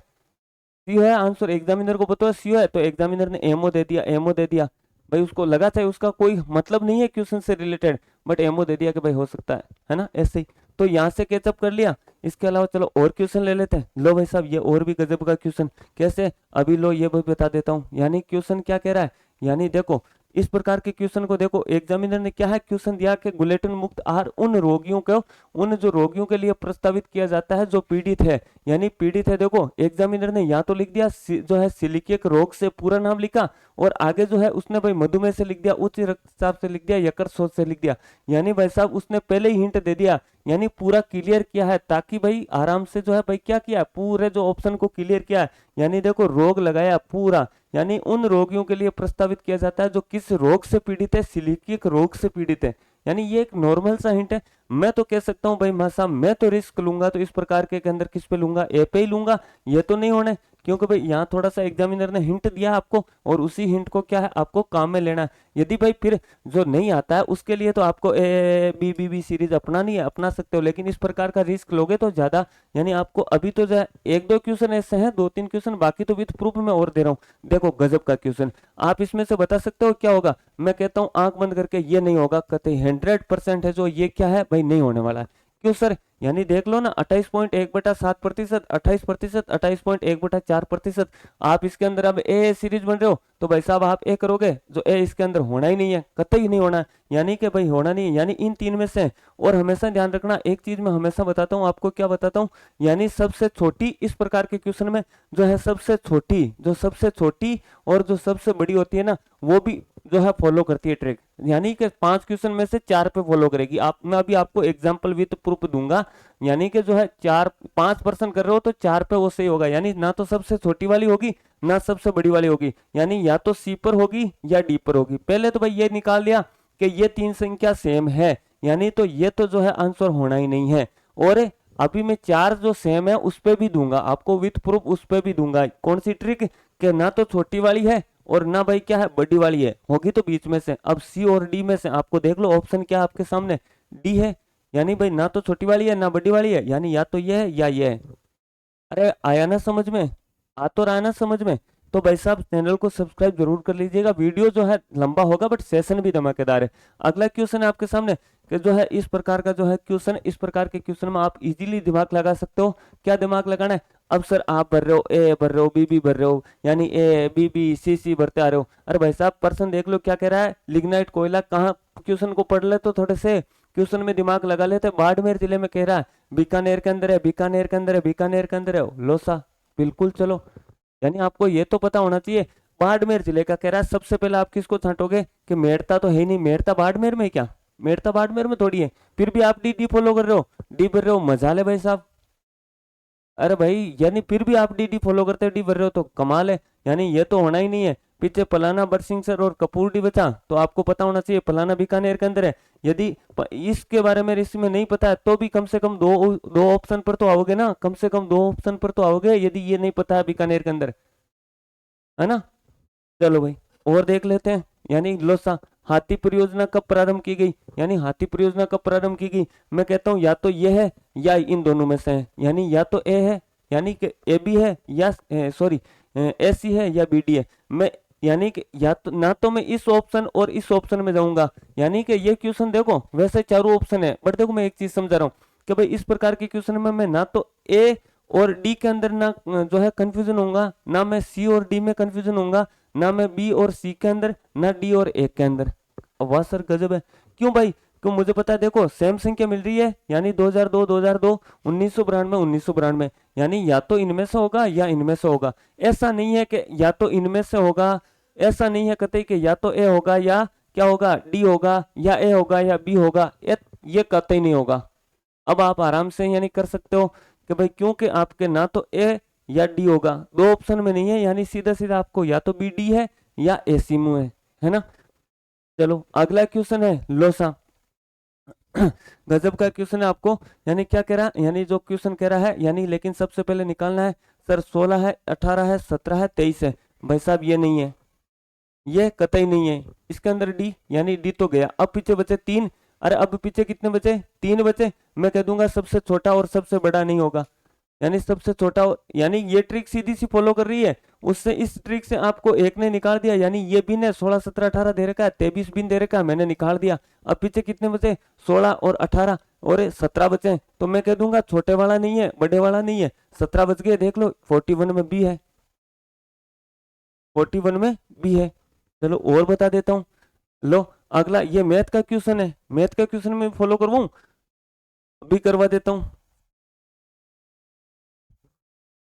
सीओ है आंसर। एग्जामिनर को पता है सीओ है, तो एग्जामिनर ने एमओ दे दिया, एमओ दे दिया। भाई उसको लगा था उसका कोई मतलब नहीं है क्वेश्चन से रिलेटेड, बट एमओ दे दिया कि भाई हो सकता है ना, ऐसे ही। तो यहाँ से कैचअप कर लिया। इसके अलावा चलो और क्वेश्चन ले लेते हैं। लो भाई साहब ये और भी गजब का क्वेश्चन। कैसे? अभी लो ये भी बता देता हूँ। यानी क्वेश्चन क्या कह रहा है, यानी देखो इस प्रकार के क्वेश्चन को देखो, एग्जामिनर ने क्या है क्वेश्चन दिया कि ग्लूटेन मुक्त आहार उन रोगियों को, उन जो रोगियों के लिए प्रस्तावित किया जाता है जो पीड़ित है, यानी पीड़ित है। देखो एग्जामिनर ने यहाँ तो लिख दिया जो है सिलिकिक रोग से पूरा नाम लिखा, और आगे जो है उसने भाई मधुमेह से लिख दिया, उच्च रक्तचाप से लिख दिया, यकृत शोथ से लिख दिया। यानी भाई साहब उसने पहले ही हिंट दे दिया, यानी पूरा क्लियर किया है, ताकि भाई आराम से जो है भाई क्या किया, पूरे जो ऑप्शन को क्लियर किया है। यानी देखो रोग लगाया पूरा, यानी उन रोगियों के लिए प्रस्तावित किया जाता है जो किस रोग से पीड़ित है, सिलिकिक रोग से पीड़ित है। यानी ये एक नॉर्मल सा हिंट है। मैं तो कह सकता हूँ भाई साहब मैं तो रिस्क लूंगा तो इस प्रकार के अंदर किस पे लूंगा, ए पे ही लूंगा। ये तो नहीं होना है, क्योंकि भाई यहाँ थोड़ा सा एग्जामिनर ने हिंट दिया आपको, और उसी हिंट को क्या है आपको काम में लेना है। यदि भाई फिर जो नहीं आता है उसके लिए तो आपको A B B B series अपनानी है, अपना सकते हो, लेकिन इस प्रकार का रिस्क लोगे तो ज्यादा, यानी आपको अभी तो जो है एक दो क्वेश्चन ऐसे हैं, दो तीन क्वेश्चन, बाकी तो विद प्रूफ में और दे रहा हूँ। देखो गजब का क्वेश्चन, आप इसमें से बता सकते हो क्या होगा? मैं कहता हूँ आंख बंद करके ये नहीं होगा, कतई 100% है जो ये क्या है भाई नहीं होने वाला है। क्यों सर? यानी देख लो ना 28.1/7%, 28%, 28.1/4%। आप इसके अंदर अब ए सीरीज बन रहे हो तो भाई साहब आप ए करोगे, जो ए इसके अंदर होना ही नहीं है, कतई नहीं होना, यानी कि भाई होना नहीं है, यानी इन तीन में से। और हमेशा ध्यान रखना एक चीज मैं हमेशा बताता हूँ आपको, क्या बताता हूँ, यानी सबसे छोटी इस प्रकार के क्वेश्चन में जो है सबसे छोटी, जो सबसे छोटी और जो सबसे बड़ी होती है ना, वो भी जो है फॉलो करती है ट्रिक, यानी कि 5 क्वेश्चन में से 4 पे फॉलो करेगी। आप मैं अभी आपको एग्जांपल विद प्रूफ दूंगा, यानी कि जो है 4-5% कर रहे हो तो 4 पे वो सही होगा, यानी ना तो सबसे छोटी वाली होगी ना सबसे बड़ी वाली होगी, यानी या तो सी पर होगी या डी पर होगी। पहले तो भाई ये निकाल लिया कि ये तीन संख्या सेम है, यानी तो ये तो जो है आंसर होना ही नहीं है। और अभी मैं 4 जो सेम है उस पे भी दूंगा आपको विथ प्रूफ, उस पे भी दूंगा। कौन सी ट्रिक? कि ना तो छोटी वाली है और ना भाई क्या है बड़ी वाली है, होगी तो बीच में से। अब सी और डी में से आपको देख लो ऑप्शन क्या आपके सामने, डी है, यानी भाई ना तो छोटी वाली है ना बड़ी वाली है, यानी या तो ये है या ये है। अरे आया ना समझ में? आ तो रहा ना समझ में? तो भाई साहब चैनल को सब्सक्राइब जरूर कर लीजिएगा। वीडियो जो है लंबा होगा बट सेशन भी धमाकेदार है। अगला क्वेश्चन है आपके सामने कि जो है इस प्रकार का जो है क्वेश्चन, इस प्रकार के क्वेश्चन में आप इजीली दिमाग लगा सकते हो। क्या दिमाग लगाना है? अब सर आप भर रहे हो, ए भर रहे हो, बी बी भर रहे हो, यानी ए बी बी सी सी भरते आ रहे हो। अरे भाई साहब पर्सन देख लो क्या कह रहा है, लिग्नाइट कोयला कहाँ, क्वेश्चन को पढ़ ले तो थोड़े से क्वेश्चन में दिमाग लगा लेते। बाड़मेर जिले में कह रहा है, बीकानेर के अंदर है, बीकानेर के अंदर है, बीकानेर के अंदर है, लोसा बिल्कुल। चलो यानी आपको ये तो पता होना चाहिए। बाड़मेर जिले का कह रहा है, सबसे पहले आप किसको छांटोगे कि मेड़ता तो है नहीं, मेड़ता बाड़मेर में क्या, मेड़ता बाड़मेर में थोड़ी है, फिर भी आप डी डी फॉलो कर रहे हो, डी भर रहे हो, मजा ले भाई साहब। अरे भाई यानी फिर भी आप डी डी फॉलो करते हो, डी भर रहे हो तो कमाल है, यानी ये तो होना ही नहीं है। पीछे पलाना बरसिंह सर और कपूर डी बचा, तो आपको पता होना चाहिए पलाना बीकानेर के अंदर है। यदि इसके बारे में इसमें नहीं पता है तो भी कम से कम दो दो ऑप्शन पर तो आओगे ना, कम से कम दो ऑप्शन पर तो आओगे, यदि ये नहीं पता है बीकानेर के अंदर, है ना। चलो भाई और देख लेते हैं। यानी लोसा, हाथी परियोजना कब प्रारंभ की गई, यानी हाथी परियोजना कब प्रारंभ की गई? मैं कहता हूं या तो ये है या इन दोनों में से है, यानी या तो ए है यानी कि ए बी है या सॉरी ए सी है या बी डी है, मैं यानी कि या तो ना तो मैं इस ऑप्शन और इस ऑप्शन में जाऊंगा, यानी कि ये क्वेश्चन देखो वैसे चारों ऑप्शन है, बट देखो मैं एक चीज समझा रहा हूँ कि भाई इस प्रकार के क्वेश्चन में मैं ना तो ए और डी के अंदर ना जो है कंफ्यूजन होऊंगा, ना मैं सी और डी में कंफ्यूजन होऊंगा, ना मैं बी और सी के अंदर, ना डी और ए के अंदर। वाह सर गजब है। क्यों भाई? क्यों? मुझे पता है, देखो सेम संख्या मिल रही है, यानी 2002 2002 1992 1992, यानी या तो इनमें से होगा या इनमें से होगा। ऐसा नहीं है कि या तो इनमें से होगा, ऐसा नहीं है कतई कि या तो ए होगा या क्या होगा डी होगा, या ए होगा या बी होगा, ये कतई नहीं होगा। अब आप आराम से यानी कर सकते हो कि भाई क्योंकि आपके ना तो ए या डी होगा, दो ऑप्शन में नहीं है, यानी सीधा सीधा आपको या तो बी डी है या ए सी मु है ना। चलो अगला क्वेश्चन है लोसा। गजब का क्वेश्चन है आपको, यानी क्या कह रहा है, यानी जो क्वेश्चन कह रहा है, यानी लेकिन सबसे पहले निकालना है सर 16 है 18 है 17 है 23 है। भाई साहब ये नहीं है, ये कतई नहीं है, इसके अंदर डी, यानी डी तो गया। अब पीछे बचे तीन, अरे अब पीछे कितने बचे? तीन बचे। मैं कह दूंगा सबसे छोटा और सबसे बड़ा नहीं होगा, यानी सबसे छोटा, यानी ये ट्रिक सीधी सी फॉलो कर रही है, उससे इस ट्रिक से आपको एक ने निकाल दिया, यानी ये बिन है 16 17 18 दे रखा है, 23 बिन दे रखा है, मैंने निकाल दिया। अब पीछे कितने बचे? 16 और 18 और 17 बचे, तो मैं कह दूंगा छोटे वाला नहीं है, बड़े वाला नहीं है, 17 बच गए। देख लो 41 में बी है, 41 में बी है। चलो और बता देता हूँ, लो अगला ये मैथ का क्वेश्चन है, मैथ का क्वेश्चन में फॉलो करवाऊं, अभी करवा देता हूँ,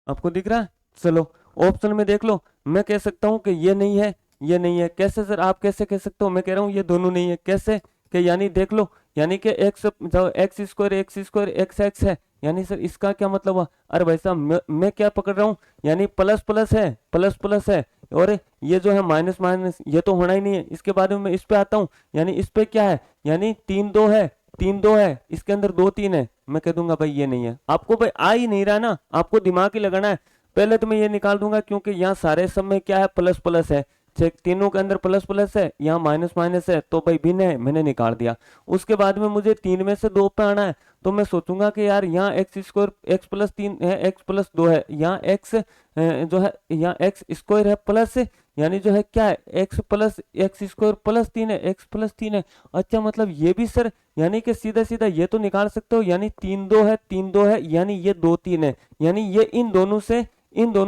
आपको दिख रहा है। चलो ऑप्शन में देख लो, मैं कह सकता हूं कि ये नहीं है, ये नहीं है। कैसे सर आप कैसे कह सकते हो? मैं कह रहा हूं ये दोनों नहीं है। कैसे? कि यानी देख लो, यानी कि x x square x x है, यानी सर इसका क्या मतलब हुआ? अरे भाई साहब मैं क्या पकड़ रहा हूँ, यानी प्लस प्लस है, प्लस प्लस है, और ये जो है माइनस माइनस, ये तो होना ही नहीं है। इसके बाद में मैं इस पे आता हूँ, यानी इस पे क्या है, यानी 3 2 है, 3 2 है, इसके अंदर 2 3 है। मैं कह दूंगा भाई ये नहीं है। आपको भाई आ ही नहीं रहा ना, आपको दिमाग ही लगाना है। पहले तो मैं ये निकाल दूंगा क्योंकि यहाँ सारे सब में क्या है, प्लस प्लस है, तीनों के अंदर प्लस प्लस है, यहाँ माइनस माइनस है, तो भाई भिन्न है, मैंने निकाल दिया। उसके बाद में मुझे 3 में से 2 पे आना है, तो मैं सोचूंगा कि यार यहाँ एक्स स्क्वायर एक्स प्लस 3 है, एक्स प्लस 2 है, यहाँ एक्स जो है, यहाँ एक्स स्क्वायर है प्लस, यानी जो है क्या है, x plus x square plus 3 है, एक्स प्लस 3 है। अच्छा मतलब ये भी सर, यानी कि सीधा सीधा ये तो निकाल सकते हो, यानी 3 2 है, 3 2 है, यानी ये 2 3 है, यानी ये इन दोनों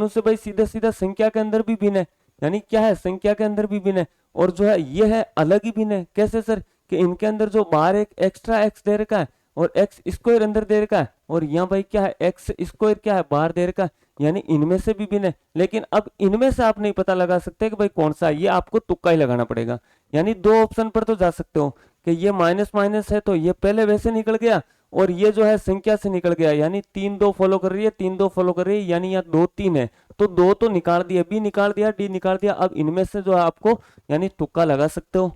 से भाई सीधा सीधा संख्या के अंदर भी भिन्न है, यानी क्या है, संख्या के अंदर भी भिन्न है। और जो है ये है अलग ही भिन्न है। कैसे सर? कि इनके अंदर जो बाहर एक एक्स्ट्रा एक्स दे रखा है और एक्स स्क्वायर अंदर दे रखा है, और यहाँ भाई क्या है, एक्स स्क्वायर क्या है, बाहर दे रखा है, यानी इनमें से भी भिन्न है। लेकिन अब इनमें से आप नहीं पता लगा सकते कि भाई कौन सा है, ये आपको तुक्का ही लगाना पड़ेगा। यानी दो ऑप्शन पर तो जा सकते हो कि ये माइनस माइनस है, तो ये पहले वैसे निकल गया, और ये जो है संख्या से निकल गया, यानी 3 2 फॉलो कर रही है, 3 2 फॉलो कर रही है, यानी यहाँ 2 3 है, तो 2 तो निकाल दिया, बी निकाल दिया, डी निकाल दिया। अब इनमें से जो है आपको यानी तुक्का लगा सकते हो।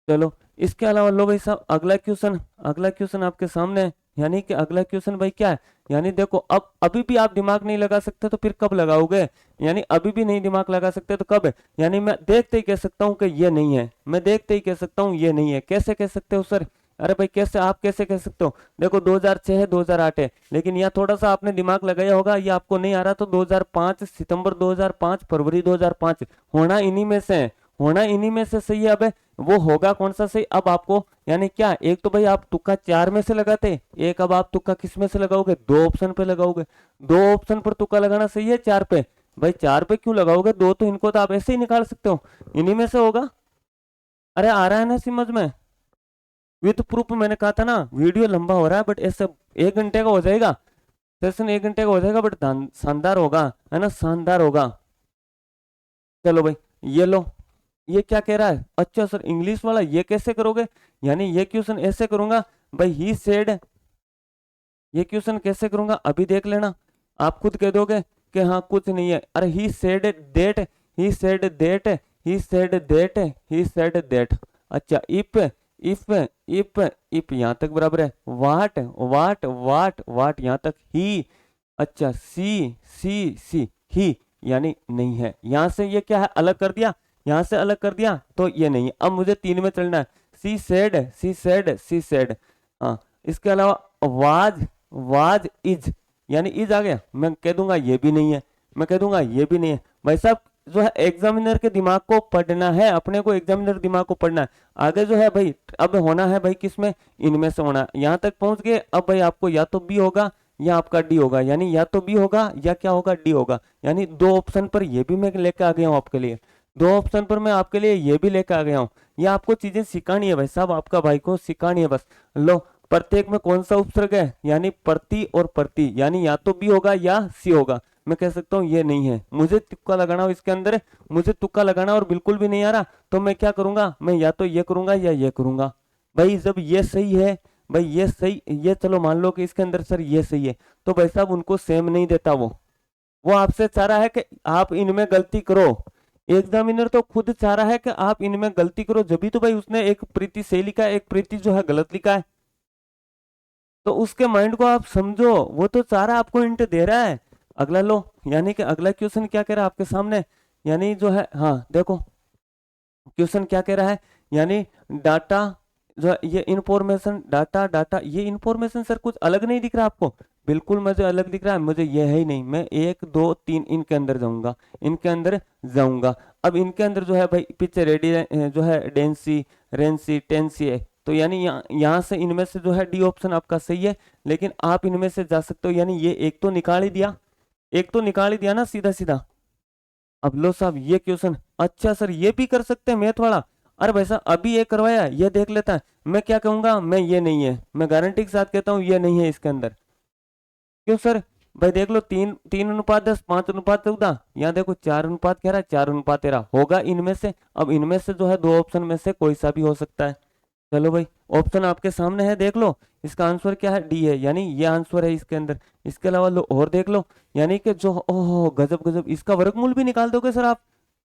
चलो इसके अलावा लो भाई साहब अगला क्वेश्चन, अगला क्वेश्चन आपके सामने है, यानी कि अगला क्वेश्चन भाई क्या है, यानी देखो अब अभी भी आप दिमाग नहीं लगा सकते तो फिर कब लगाओगे? यानी अभी भी नहीं दिमाग लगा सकते तो कब है? यानी मैं देखते ही कह सकता हूँ कि ये नहीं है, मैं देखते ही कह सकता हूँ ये नहीं है। कैसे कह सकते हो सर? अरे भाई कैसे, आप कैसे कह सकते हो? देखो 2006 है, 2008 है, लेकिन यहाँ थोड़ा सा आपने दिमाग लगाया होगा, ये आपको नहीं आ रहा, तो 2005 सितंबर 2005 फरवरी 2005 होना इन्हीं में से है, होना इन्हीं में से सही है। अब वो होगा कौन सा सही? अब आपको यानी क्या, एक तो भाई आप तुक्का 4 में से लगाते, एक अब आप तुक्का किस में से लगाओगे? 2 ऑप्शन पे लगाओगे। 2 ऑप्शन पर तुक्का लगाना सही है, 4 पे? भाई 4 पे क्यों लगाओगे? 2 तो इनको तो आप ऐसे ही निकाल सकते हो, इन्हीं में से होगा। अरे आ रहा है ना समझ में? विद प्रूफ मैंने कहा था ना, वीडियो लंबा हो रहा है बट ऐसे 1 घंटे का हो जाएगा, सेशन 1 घंटे का हो जाएगा, बट शानदार होगा, है ना, शानदार होगा। चलो भाई ये लो, ये क्या कह रहा है? अच्छा सर इंग्लिश वाला, ये कैसे करोगे? यानी ये क्वेश्चन ऐसे करूंगा भाई, ही सेड, ये क्वेश्चन कैसे करूंगा अभी देख लेना, आप खुद कह दोगे कि हाँ कुछ नहीं है। अरे he said that, he said that, he said that, he said that. अच्छा इफ यहाँ तक बराबर है, वाट वाट वाट वाट यहाँ तक, ही, अच्छा सी ही, यानी नहीं है। यहाँ से ये क्या है, अलग कर दिया, यहाँ से अलग कर दिया, तो ये नहीं है। अब मुझे 3 में चलना है, she said she said she said. हाँ इसके अलावा वाज इज, यानी इज आ गया, मैं कह दूंगा ये भी नहीं है, मैं कह दूंगा ये भी नहीं है। भाई साहब जो है एग्जामिनर के दिमाग को पढ़ना है, अपने को एग्जामिनर दिमाग को पढ़ना है। आगे जो है भाई अब होना है भाई किसमें, इनमें से होना है। यहाँ तक पहुंच गए, अब भाई आपको या तो बी होगा या आपका डी होगा, यानी या तो बी होगा या क्या होगा, डी होगा। यानी दो ऑप्शन पर ये भी मैं लेके आ गया हूँ आपके लिए, दो ऑप्शन पर मैं आपके लिए ये भी लेके आ गया हूँ। ये आपको चीजें सिखानी है भाई साहब, आपका भाई को सिखानी है बस। लो प्रत्येक में कौन सा उपसर्ग है, यानी प्रति और प्रति, यानी या तो बी होगा या सी होगा। मैं कह सकता हूँ ये नहीं है, मुझे तुक्का लगाना हो इसके अंदर, मुझे तुक्का लगाना और बिल्कुल भी नहीं आ रहा, तो मैं क्या करूंगा, मैं या तो ये करूंगा या ये करूंगा। भाई जब ये सही है, भाई ये सही, ये चलो मान लो कि इसके अंदर सर ये सही है, तो भाई साहब उनको सेम नहीं देता वो आपसे चाह रहा है कि आप इनमें गलती करो। एग्जामिनर तो खुद चाह रहा है कि आप इनमें गलती करो, जब भी तो भाई उसने एक प्रीति सही लिखा है, एक प्रीति जो है गलत लिखा है। तो उसके माइंड को आप समझो, वो तो चाह रहा है आपको हिंट दे रहा है। अगला लो, यानी कि अगला क्वेश्चन क्या कह रहा है आपके सामने, यानी जो है, हाँ देखो क्वेश्चन क्या कह रहा है, यानी डाटा जो है, ये इंफॉर्मेशन डाटा डाटा, ये इंफॉर्मेशन सर कुछ अलग नहीं दिख रहा आपको, बिल्कुल मुझे अलग दिख रहा है, मुझे ये है ही नहीं। मैं एक दो तीन इनके अंदर जाऊंगा, इनके अंदर जाऊंगा। अब इनके अंदर जो है भाई पीछे रेडी जो है डेंसी रेंसी टेंसी है, तो यानी यहाँ से इनमें से जो है डी ऑप्शन आपका सही है। लेकिन आप इनमें से जा सकते हो, यानी ये एक तो निकाल ही दिया, एक तो निकाल ही दिया ना सीधा सीधा। अब लो साहब ये क्वेश्चन, अच्छा सर ये भी कर सकते हैं मैथ वाला, अरे भाई साहब अभी ये करवाया, ये देख लेता है। मैं क्या कहूंगा, मैं ये नहीं है, मैं गारंटी के साथ कहता हूँ ये नहीं है इसके अंदर। क्यों सर, भाई देख लो 3:10, 5:14, यहाँ देखो 4 अनुपात कह रहा है, 4:13 होगा इनमें से। अब इनमें से जो है दो ऑप्शन में से कोई सा भी हो सकता है। चलो भाई ऑप्शन आपके सामने है, देख लो इसका आंसर क्या है, डी है, यानी ये आंसर है इसके अंदर। इसके अलावा लो और देख लो, यानी कि जो ओहो गजब गजब, इसका वर्गमूल भी निकाल दोगे सर आप,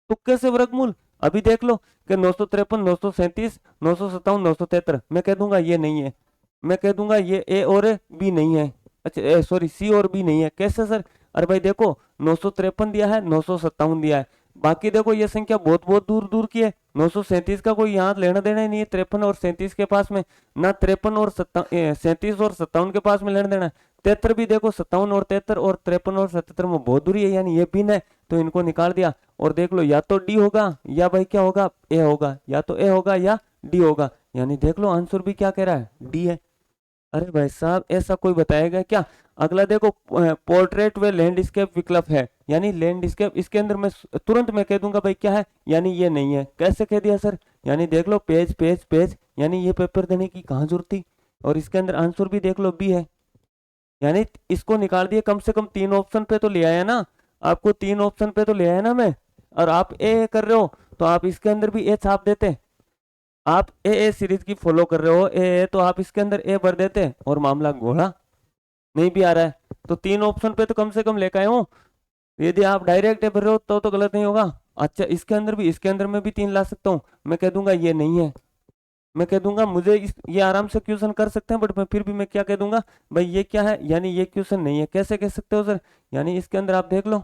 तुक्के से वर्गमूल। अभी देख लो कि 953, 937, 957, 973, मैं कह दूंगा ये नहीं है, मैं कह दूंगा ये ए और बी नहीं है। अच्छा सॉरी सी और बी नहीं है, कैसे सर, अरे भाई देखो 953 दिया है, 957 दिया है, बाकी देखो ये संख्या बहुत बहुत दूर दूर की है। 937 का कोई यहाँ लेना देना ही नहीं है 53 और 37 के पास में, ना 53 और 37 और 57 के पास में लेना देना है। 73 भी देखो 57 और 73 और 53 और 77 में बहुत दूरी है, यानी ये भिन्न है, तो इनको निकाल दिया। और देख लो या तो डी होगा या भाई क्या होगा, ए होगा, या तो ए होगा या डी होगा, यानी देख लो आंसर भी क्या कह रहा है, डी है। अरे भाई साहब ऐसा कोई बताएगा क्या। अगला देखो पोर्ट्रेट व लैंडस्केप विकल्प है, यानी लैंडस्केप, इसके अंदर मैं तुरंत मैं कह दूंगा भाई क्या है, यानी ये नहीं है। कैसे कह दिया सर, यानी देख लो पेज पेज पेज, यानी ये पेपर देने की कहाँ जरूरत थी। और इसके अंदर आंसर भी देख लो बी है, यानी इसको निकाल दिए। कम से कम तीन ऑप्शन पे तो ले आया ना, आपको तीन ऑप्शन पे तो ले आया ना मैं। और आप ए कर रहे हो, तो आप इसके अंदर भी ए छाप देते। आप ए सीरीज की फॉलो कर रहे हो, ए तो आप इसके अंदर ए भर देते और मामला घोड़ा। नहीं भी आ रहा है तो तीन ऑप्शन पे तो कम से कम लेकर आए हो। यदि आप डायरेक्ट ए भर रहे हो तो गलत नहीं होगा। अच्छा इसके अंदर भी, इसके अंदर मैं भी तीन ला सकता हूँ, मैं कह दूंगा ये नहीं है। मैं कह दूंगा मुझे ये आराम से क्वेश्चन कर सकते हैं, बट मैं फिर भी मैं क्या कह दूंगा, भाई ये क्या है, यानी ये क्वेश्चन नहीं है। कैसे कह सकते हो सर, यानी इसके अंदर आप देख लो,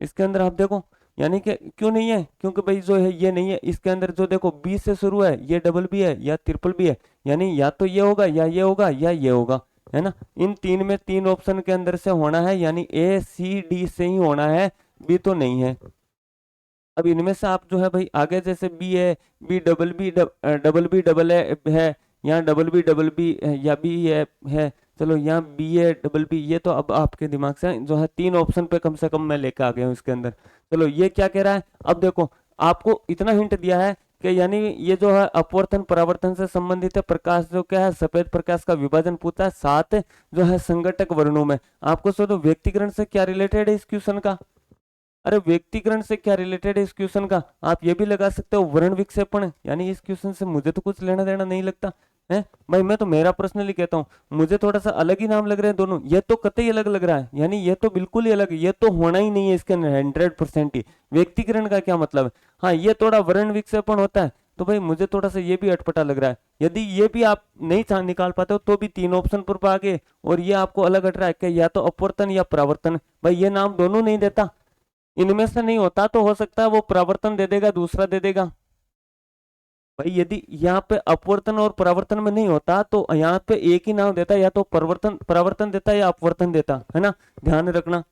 इसके अंदर आप देखो, यानी कि क्यों नहीं है, क्योंकि भाई जो है ये नहीं है। इसके अंदर जो देखो बी से शुरू है, ये डबल बी है या ट्रिपल बी है, यानी या तो ये होगा या ये होगा या ये होगा, है ना। इन तीन में तीन ऑप्शन के अंदर से होना है, यानी ए सी डी से ही होना है, बी तो नहीं है। अब इनमें से आप जो है भाई आगे जैसे बी है, बी डबल है, यहाँ डबल बी या बी है, चलो यहाँ बी है डबल बी, ये तो अब आपके दिमाग से जो है तीन ऑप्शन पे कम से कम मैं लेके आ गया हूँ इसके अंदर। चलो ये क्या कह रहा है, अब देखो आपको इतना हिंट दिया है कि यानी ये जो है अपवर्तन परावर्तन से संबंधित है। प्रकाश जो क्या है, सफेद प्रकाश का विभाजन पूछा है, सात जो है संघटक वर्णों में। आपको सोचो व्यक्तिकरण से क्या रिलेटेड है इस क्वेश्चन का, अरे व्यक्तिकरण से क्या रिलेटेड है इस क्वेश्चन का। आप ये भी लगा सकते हो वर्ण विक्षेपण, यानी इस क्वेश्चन से मुझे तो कुछ लेना देना नहीं लगता है भाई। मैं तो मेरा पर्सनली कहता हूँ, मुझे थोड़ा सा अलग ही नाम लग रहे हैं दोनों, ये तो कतई अलग लग रहा है, यानी ये तो बिल्कुल ही अलग, ये तो होना ही नहीं है इसके अंदर 100% ही। व्यक्तिकरण का क्या मतलब है, हाँ ये थोड़ा वर्ण विक्षेपण होता है, तो भाई मुझे थोड़ा सा ये भी अटपटा लग रहा है। यदि ये भी आप नहीं निकाल पाते हो तो भी तीन ऑप्शन पर आगे, और ये आपको अलग अट रहा है कि या तो अपवर्तन या परावर्तन, भाई ये नाम दोनों नहीं देता। इनमें से नहीं होता तो हो सकता है वो परावर्तन दे देगा, दूसरा दे देगा। भाई यदि यहाँ पे अपवर्तन और परावर्तन में नहीं होता तो यहाँ पे एक ही नाम देता, या तो परिवर्तन परावर्तन देता या अपवर्तन देता, है ना, ध्यान रखना।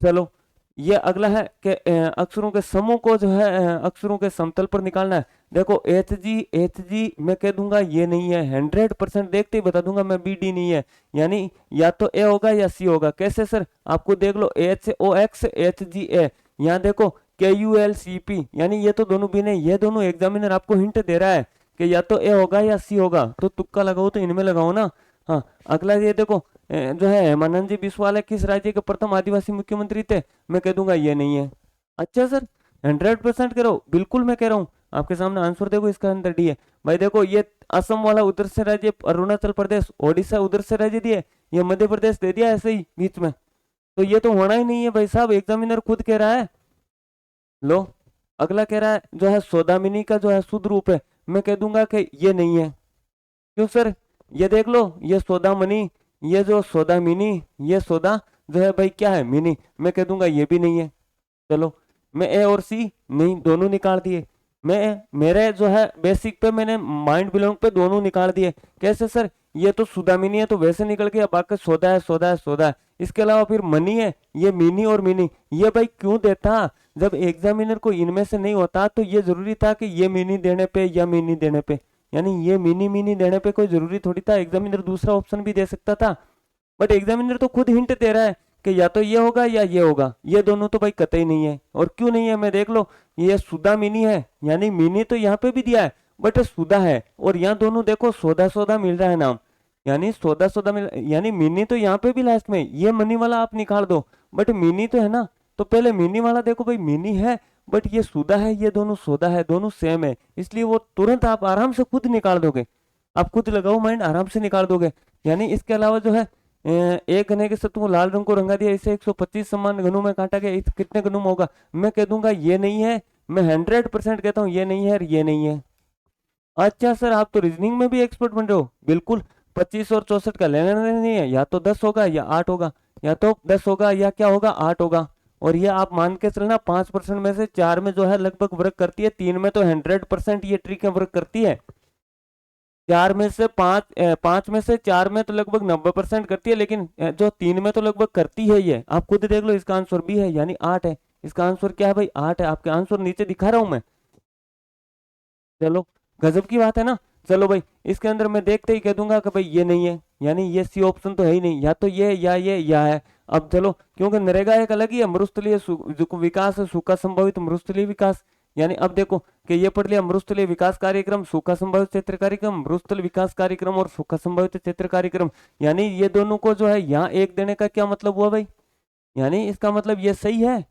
चलो ये अगला है कि अक्षरों के समूह को जो है अक्षरों के समतल पर निकालना है। देखो एच जी मैं कह दूंगा ये नहीं है, 100% देखते ही बता दूंगा मैं, बी डी नहीं है, यानी या तो ए होगा या सी होगा। कैसे सर, आपको देख लो, H O X H G A, यहाँ देखो के यू एल सी पी, यानी ये तो दोनों भी नहीं, ये दोनों एग्जामिनर आपको हिंट दे रहा है कि या तो ए होगा या सी होगा, तो तुक्का लगाओ तो इनमें लगाओ ना। हाँ अगला ये देखो जो है हेमानंद जी बिस्वाल किस राज्य के प्रथम आदिवासी मुख्यमंत्री थे, मैं कह दूंगा ये नहीं है। अच्छा सर 100% करो, बिल्कुल मैं कह रहा हूँ आपके सामने आंसर, देखो इसका आंसर डी है। भाई देखो ये असम वाला उधर से राज्य, अरुणाचल प्रदेश ओडिशा उधर से राज्य दिए, ये मध्य प्रदेश दे दिया ऐसे ही बीच में, तो ये तो होना ही नहीं है भाई साहब, एग्जामिनर खुद कह रहा है। लो अगला कह रहा है जो है सौदामिनी का जो है शुद्ध रूप है, मैं कह दूंगा कि ये नहीं है। क्यों सर, ये देख लो, ये सौदामनी, ये जो सौदामिनी, ये सौदा जो है भाई क्या है, मिनी, मैं कह दूंगा ये भी नहीं है। चलो मैं ए और सी नहीं दोनों निकाल दिए, मैं मेरे जो है बेसिक पे मैंने माइंड बिलोंग पे दोनों निकाल दिए। कैसे सर, ये तो सुदामिनी है तो वैसे निकल गया, बाकी सौदा है सौदा है सौदा है, इसके अलावा फिर मनी है, ये मिनी और मिनी, ये भाई क्यों देता, जब एग्जामिनर को इनमें से नहीं होता तो ये जरूरी था कि ये मिनी देने पे या मिनी देने पे, यानी ये मिनी मिनी देने पे कोई जरूरी थोड़ी था, एग्जामिनर दूसरा ऑप्शन भी दे सकता था। बट एग्जामिनर तो खुद हिंट दे रहा है कि या तो ये होगा या ये होगा, ये दोनों तो भाई कतई नहीं है। और क्यों नहीं है, मैं देख लो, ये सुधा मिनी है, यानी मिनी तो यहाँ पे भी दिया है बट सुधा है, और यहाँ दोनों देखो सौदा सौदा मिल रहा है नाम, यानी सौदा सौदा मिल, यानी मिनी तो यहाँ पे भी लास्ट में, ये मनी वाला आप निकाल दो, बट मिनी तो है ना, तो पहले मिनी वाला देखो भाई, मिनी है बट ये सुधा है, ये दोनों सौदा है, दोनों सेम है, इसलिए वो तुरंत आप आराम से खुद निकाल दोगे, आप खुद लगाओ माइंड, आराम से निकाल दोगे। यानी इसके अलावा जो है एक घने के सत्तू को लाल रंग को रंगा दिया, इसे 125 समान घनों में काटा गया, कितने घनों में होगा, मैं कह दूंगा ये नहीं है, मैं 100% कहता हूँ ये नहीं है और ये नहीं है। अच्छा सर आप तो रीजनिंग में भी एक्सपर्ट बन रहे हो, बिल्कुल 25 और 64 का लेना देना नहीं है, या तो 10 होगा या 8 होगा, या तो 10 होगा या क्या होगा 8 होगा, और ये आप मान के चलना 5% में से 4 में जो है लगभग वर्क करती है, 3 में तो 100% ये ट्रिक वर्क करती है, 4 में से 5 5 में से 4 में तो लगभग 90% करती है, लेकिन जो 3 में तो लगभग करती है, ये आप खुद देख लो, इसका आंसर भी है यानी 8 है, इसका आंसर क्या है भाई 8 है, आपके आंसर नीचे दिखा रहा हूं मैं। चलो गजब की बात है ना। चलो भाई इसके अंदर मैं देखते ही कह दूंगा कि भाई ये नहीं है, यानी ये सी ऑप्शन तो है ही नहीं, या तो ये या ये या है। अब चलो क्योंकि नरेगा एक अलग ही है, मरुस्थलीय विकास, सूखा संभावित मरुस्थलीय विकास, यानी अब देखो कि ये पढ़ लिया, मरुस्थलीय विकास कार्यक्रम, सूखा संभावित क्षेत्र कार्यक्रम, मरुस्थल विकास कार्यक्रम और सूखा संभावित क्षेत्र कार्यक्रम, यानी ये दोनों को जो है यहाँ एक देने का क्या मतलब हुआ भाई, यानी इसका मतलब ये सही है,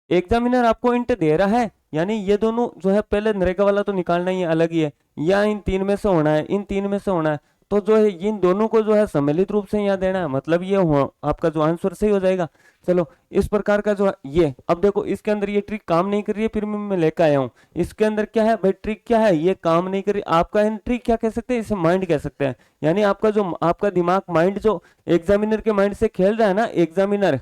एग्जामिनर आपको इंट दे रहा है, यानी ये दोनों जो है, पहले नरेगा वाला तो निकालना ही अलग ही है, या इन तीन में से होना है, इन तीन में से होना है, तो जो है इन दोनों को जो है सम्मिलित रूप से यहाँ देना है, मतलब ये आपका जो आंसर सही हो जाएगा। चलो इस प्रकार का जो है ये, अब देखो इसके अंदर ये ट्रिक काम नहीं कर रही है, फिर मैं लेकर आया हूँ, इसके अंदर क्या है भाई, ट्रिक क्या है, ये काम नहीं कर रही, आपका इन ट्रिक क्या कह सकते हैं, इसे माइंड कह सकते हैं, यानी आपका जो आपका दिमाग माइंड जो एग्जामिनर के माइंड से खेल रहा है ना, एग्जामिनर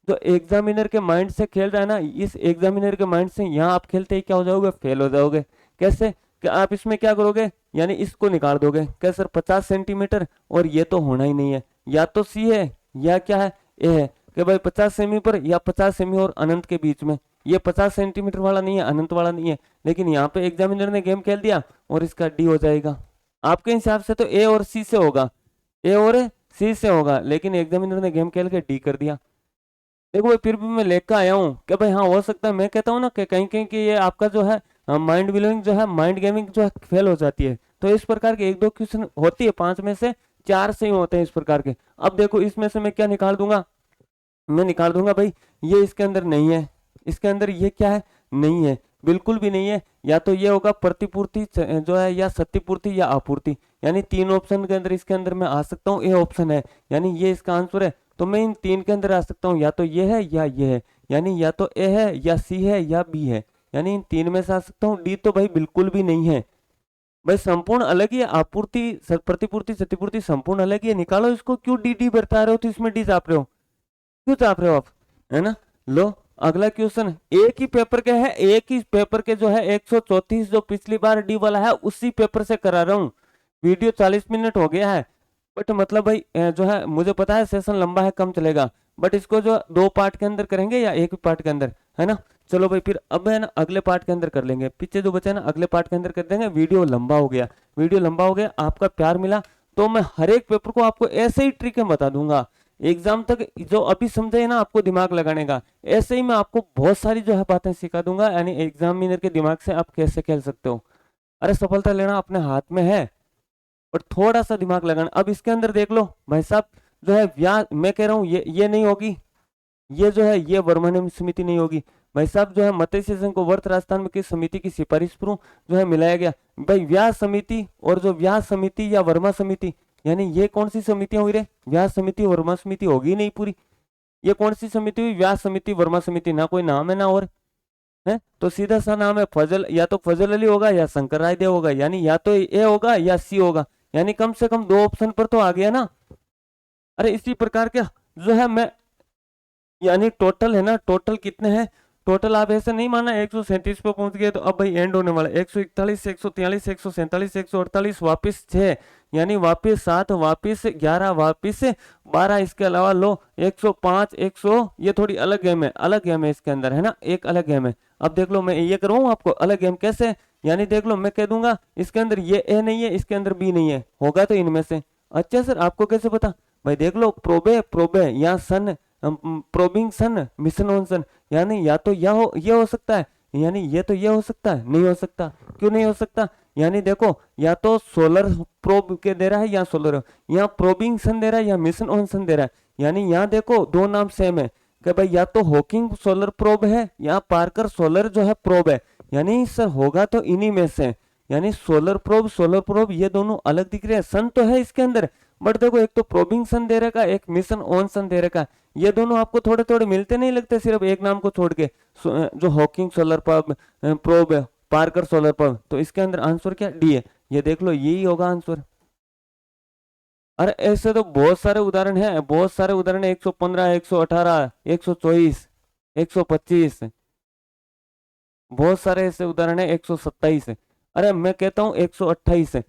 जो एग्जामिनर के माइंड से खेल रहा है ना, इस एग्जामिनर के माइंड से यहाँ आप खेलते ही क्या हो जाओगे, फेल हो जाओगे। कैसे कि आप इसमें क्या करोगे, यानी इसको निकाल दोगे, क्या सर 50 सेंटीमीटर, और ये तो होना ही नहीं है, या तो सी है या क्या है, ए है, कि भाई 50 सेमी पर या 50 सेमी और अनंत के बीच में, ये 50 सेंटीमीटर वाला नहीं है, अनंत वाला नहीं है, लेकिन यहाँ पे एग्जामिनर ने गेम खेल दिया और इसका डी हो जाएगा। आपके हिसाब से तो ए और सी से होगा, ए और सी से होगा, लेकिन एग्जामिनर ने गेम खेल के डी कर दिया। देखो भाई फिर भी मैं लेकर आया हूँ कि भाई हाँ हो सकता है, मैं कहता हूँ ना कि कहीं कहीं कि ये आपका जो है माइंड ब्लोइंग जो है, माइंड गेमिंग जो है फेल हो जाती है, तो इस प्रकार के एक दो क्वेश्चन होती है, 5 में से 4 सही होते हैं इस प्रकार के। अब देखो इसमें से मैं क्या निकाल दूंगा, मैं निकाल दूंगा भाई ये इसके अंदर नहीं है, इसके अंदर ये क्या है, नहीं है, बिल्कुल भी नहीं है, या तो ये होगा प्रतिपूर्ति जो है, या सत्यपूर्ति या आपूर्ति, यानी 3 ऑप्शन के अंदर इसके अंदर मैं आ सकता हूँ, ए ऑप्शन है, यानी ये इसका आंसर है, तो मैं इन 3 के अंदर आ सकता हूँ, या तो ये है या ये है, यानी या तो ए है या सी है या बी है, यानी इन 3 में से आ सकता हूँ। डी तो भाई बिल्कुल भी नहीं है, भाई संपूर्ण अलग ही है, आपूर्ति प्रतिपूर्ति क्षतिपूर्ति संपूर्ण अलग ही है, निकालो इसको, क्यों डी डी बता रहे हो, तो इसमें डी चाप रहे हो, क्यों चाप रहे हो आप, है ना। लो अगला क्वेश्चन एक ही पेपर के है, एक ही पेपर के जो है 134 जो पिछली बार डी वाला है उसी पेपर से करा रहा हूँ। वीडियो 40 मिनट हो गया है, बट मतलब भाई जो है मुझे पता है सेशन लंबा है, कम चलेगा, बट इसको जो 2 पार्ट के अंदर करेंगे या एक पार्ट के अंदर, है ना। चलो भाई फिर अब है ना अगले पार्ट के अंदर कर लेंगे, पीछे जो बचा है ना अगले पार्ट के अंदर कर देंगे। वीडियो लंबा हो गया, वीडियो लंबा हो गया, आपका प्यार मिला तो मैं हर एक पेपर को आपको ऐसे ही ट्रिकें बता दूंगा। एग्जाम तक जो अभी समझे ना आपको दिमाग लगाने का, ऐसे ही मैं आपको बहुत सारी जो है बातें सिखा दूंगा, यानी एग्जामिनर के दिमाग से आप कैसे खेल सकते हो। अरे सफलता लेना अपने हाथ में है, और थोड़ा सा दिमाग लगाना। अब इसके अंदर देख लो भाई साहब, जो है ब्याह मैं कह रहा हूँ ये नहीं होगी, ये जो है ये वर्मन समिति नहीं होगी भाई साहब। जो है मत्स्य संघ को वर्त राजस्थान में किस समिति की सिफारिश पर जो है मिलाया गया भाई, व्यास समिति और जो व्यास समिति या वर्मा समिति, यानी ये कौन सी समितियां हुई रे, व्यास समिति वर्मा समिति होगी नहीं पूरी, ये कौन सी समिति हुई, व्यास समिति वर्मा समिति, ना कोई नाम है ना और है, तो सीधा सा नाम है फजल, या तो फजल अली होगा या शंकर राय देव होगा, यानी या तो ए होगा या सी होगा, यानी कम से कम 2 ऑप्शन पर तो आ गया ना। अरे इसी प्रकार के जो है मैं, यानी टोटल है ना, टोटल कितने हैं, टोटल आप ऐसे नहीं माना 137 पे पहुंच गए तो अब भाई एंड होने वाला 141 143 147 148 वापिस 6, यानी वापिस 7 वापिस 11 वापिस 12, इसके अलावा लो 105 100, ये थोड़ी अलग गेम है, अलग गेम है इसके अंदर, है ना, एक अलग गेम है। अब देख लो मैं ये करूँ आपको अलग गेम कैसे, यानी देख लो मैं कह दूंगा इसके अंदर ये ए नहीं है, इसके अंदर बी नहीं है, होगा तो इनमें से। अच्छा सर आपको कैसे पता, भाई देख लो प्रोबे प्रोबे या सन प्रोबिंग सन मिशन ऑन सन, यानी या तो ये हो सकता है, यानी ये तो ये हो सकता है, नहीं हो सकता, क्यों नहीं हो सकता, यानी देखो या तो सोलर प्रोब के दे रहा है या सोलर, या प्रोबिंग सन दे रहा है या मिशन ऑन सन दे रहा है, यानी यहाँ देखो 2 नाम सेम है कि भाई या तो हॉकिंग सोलर प्रोब है या पार्कर सोलर जो है प्रोब है, यानी सर होगा तो इन्हीं में से, यानी सोलर प्रोब ये दोनों अलग दिख रहे हैं, सन तो है इसके अंदर, बट देखो एक तो प्रोबिंग सन दे रखा है, एक मिशन ऑन सन दे रखा है, ये दोनों आपको थोड़े थोड़े मिलते नहीं लगते, सिर्फ एक नाम को छोड़ के, जो हॉकिंग सोलर प्रोब है, पार्कर सोलर प्रोब, तो इसके अंदर आंसर क्या डी है, ये देख लो यही होगा आंसर। अरे ऐसे तो बहुत सारे उदाहरण हैं, बहुत सारे उदाहरण है, 115 118 124 125, बहुत सारे ऐसे उदाहरण है, 127, अरे मैं कहता हूँ 128,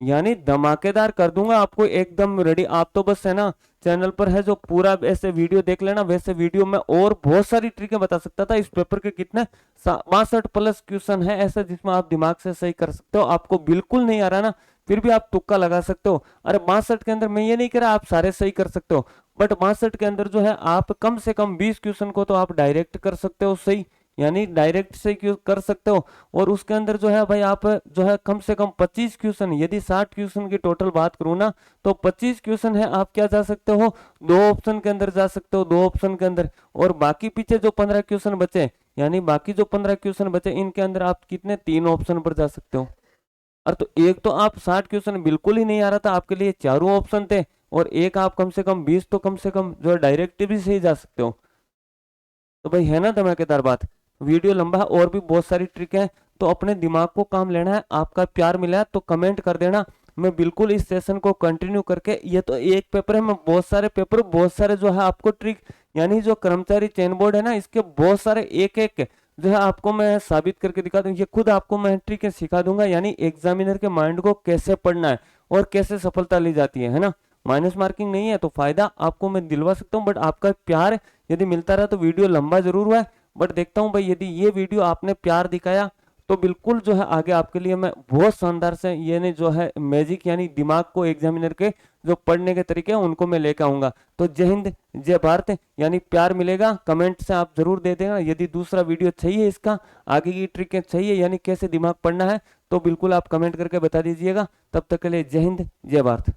यानी धमाकेदार कर दूंगा आपको एकदम रेडी। आप तो बस है ना चैनल पर है जो पूरा ऐसे वीडियो देख लेना, वैसे वीडियो में और बहुत सारी ट्रिकें बता सकता था। इस पेपर के कितने 62 प्लस क्वेश्चन है ऐसे जिसमें आप दिमाग से सही कर सकते हो, आपको बिल्कुल नहीं आ रहा ना फिर भी आप तुक्का लगा सकते हो। अरे 62 के अंदर मैं ये नहीं कह रहा आप सारे सही कर सकते हो, बट 62 के अंदर जो है आप कम से कम 20 क्वेश्चन को तो आप डायरेक्ट कर सकते हो सही, यानी डायरेक्ट से कर सकते हो। और उसके अंदर जो है भाई आप जो है कम से कम 25 क्वेश्चन, यदि 60 क्वेश्चन की टोटल बात करूँ ना तो 25 क्वेश्चन है आप क्या जा सकते हो 2 ऑप्शन के अंदर जा सकते हो, 2 ऑप्शन के अंदर, और बाकी पीछे जो 15 क्वेश्चन बचे, यानी बाकी जो 15 क्वेश्चन बचे इनके अंदर आप कितने 3 ऑप्शन पर जा सकते हो। और तो एक तो आप 60 क्वेश्चन बिल्कुल ही नहीं आ रहा था, आपके लिए चारों ऑप्शन थे, और एक आप कम से कम 20 तो कम से कम जो है डायरेक्ट भी सही जा सकते हो। तो भाई है ना धमाकेदार बात। वीडियो लंबा है और भी बहुत सारी ट्रिक है, तो अपने दिमाग को काम लेना है। आपका प्यार मिला है तो कमेंट कर देना, मैं बिल्कुल इस सेशन को कंटिन्यू करके, ये तो एक पेपर है, मैं बहुत सारे पेपर बहुत सारे जो है आपको ट्रिक, यानी जो कर्मचारी चयन बोर्ड है ना इसके बहुत सारे एक एक जो है आपको मैं साबित करके दिखा दूंगा, ये खुद आपको मैं ट्रिक सिखा दूंगा, यानी एग्जामिनर के माइंड को कैसे पढ़ना है और कैसे सफलता ली जाती है ना। माइनस मार्किंग नहीं है तो फायदा आपको मैं दिलवा सकता हूँ, बट आपका प्यार यदि मिलता रहा तो वीडियो लंबा जरूर हुआ है, बट देखता हूँ भाई यदि ये वीडियो आपने प्यार दिखाया तो बिल्कुल जो है आगे आपके लिए मैं बहुत शानदार से ये ने जो है मैजिक, यानी दिमाग को एग्जामिनर के जो पढ़ने के तरीके हैं उनको मैं लेकर आऊंगा। तो जय हिंद जय भारत, यानी प्यार मिलेगा कमेंट से आप जरूर दे देना। यदि दूसरा वीडियो चाहिए इसका आगे की ट्रिकें चाहिए, यानी कैसे दिमाग पढ़ना है, तो बिल्कुल आप कमेंट करके बता दीजिएगा। तब तक के लिए जय हिंद जय भारत।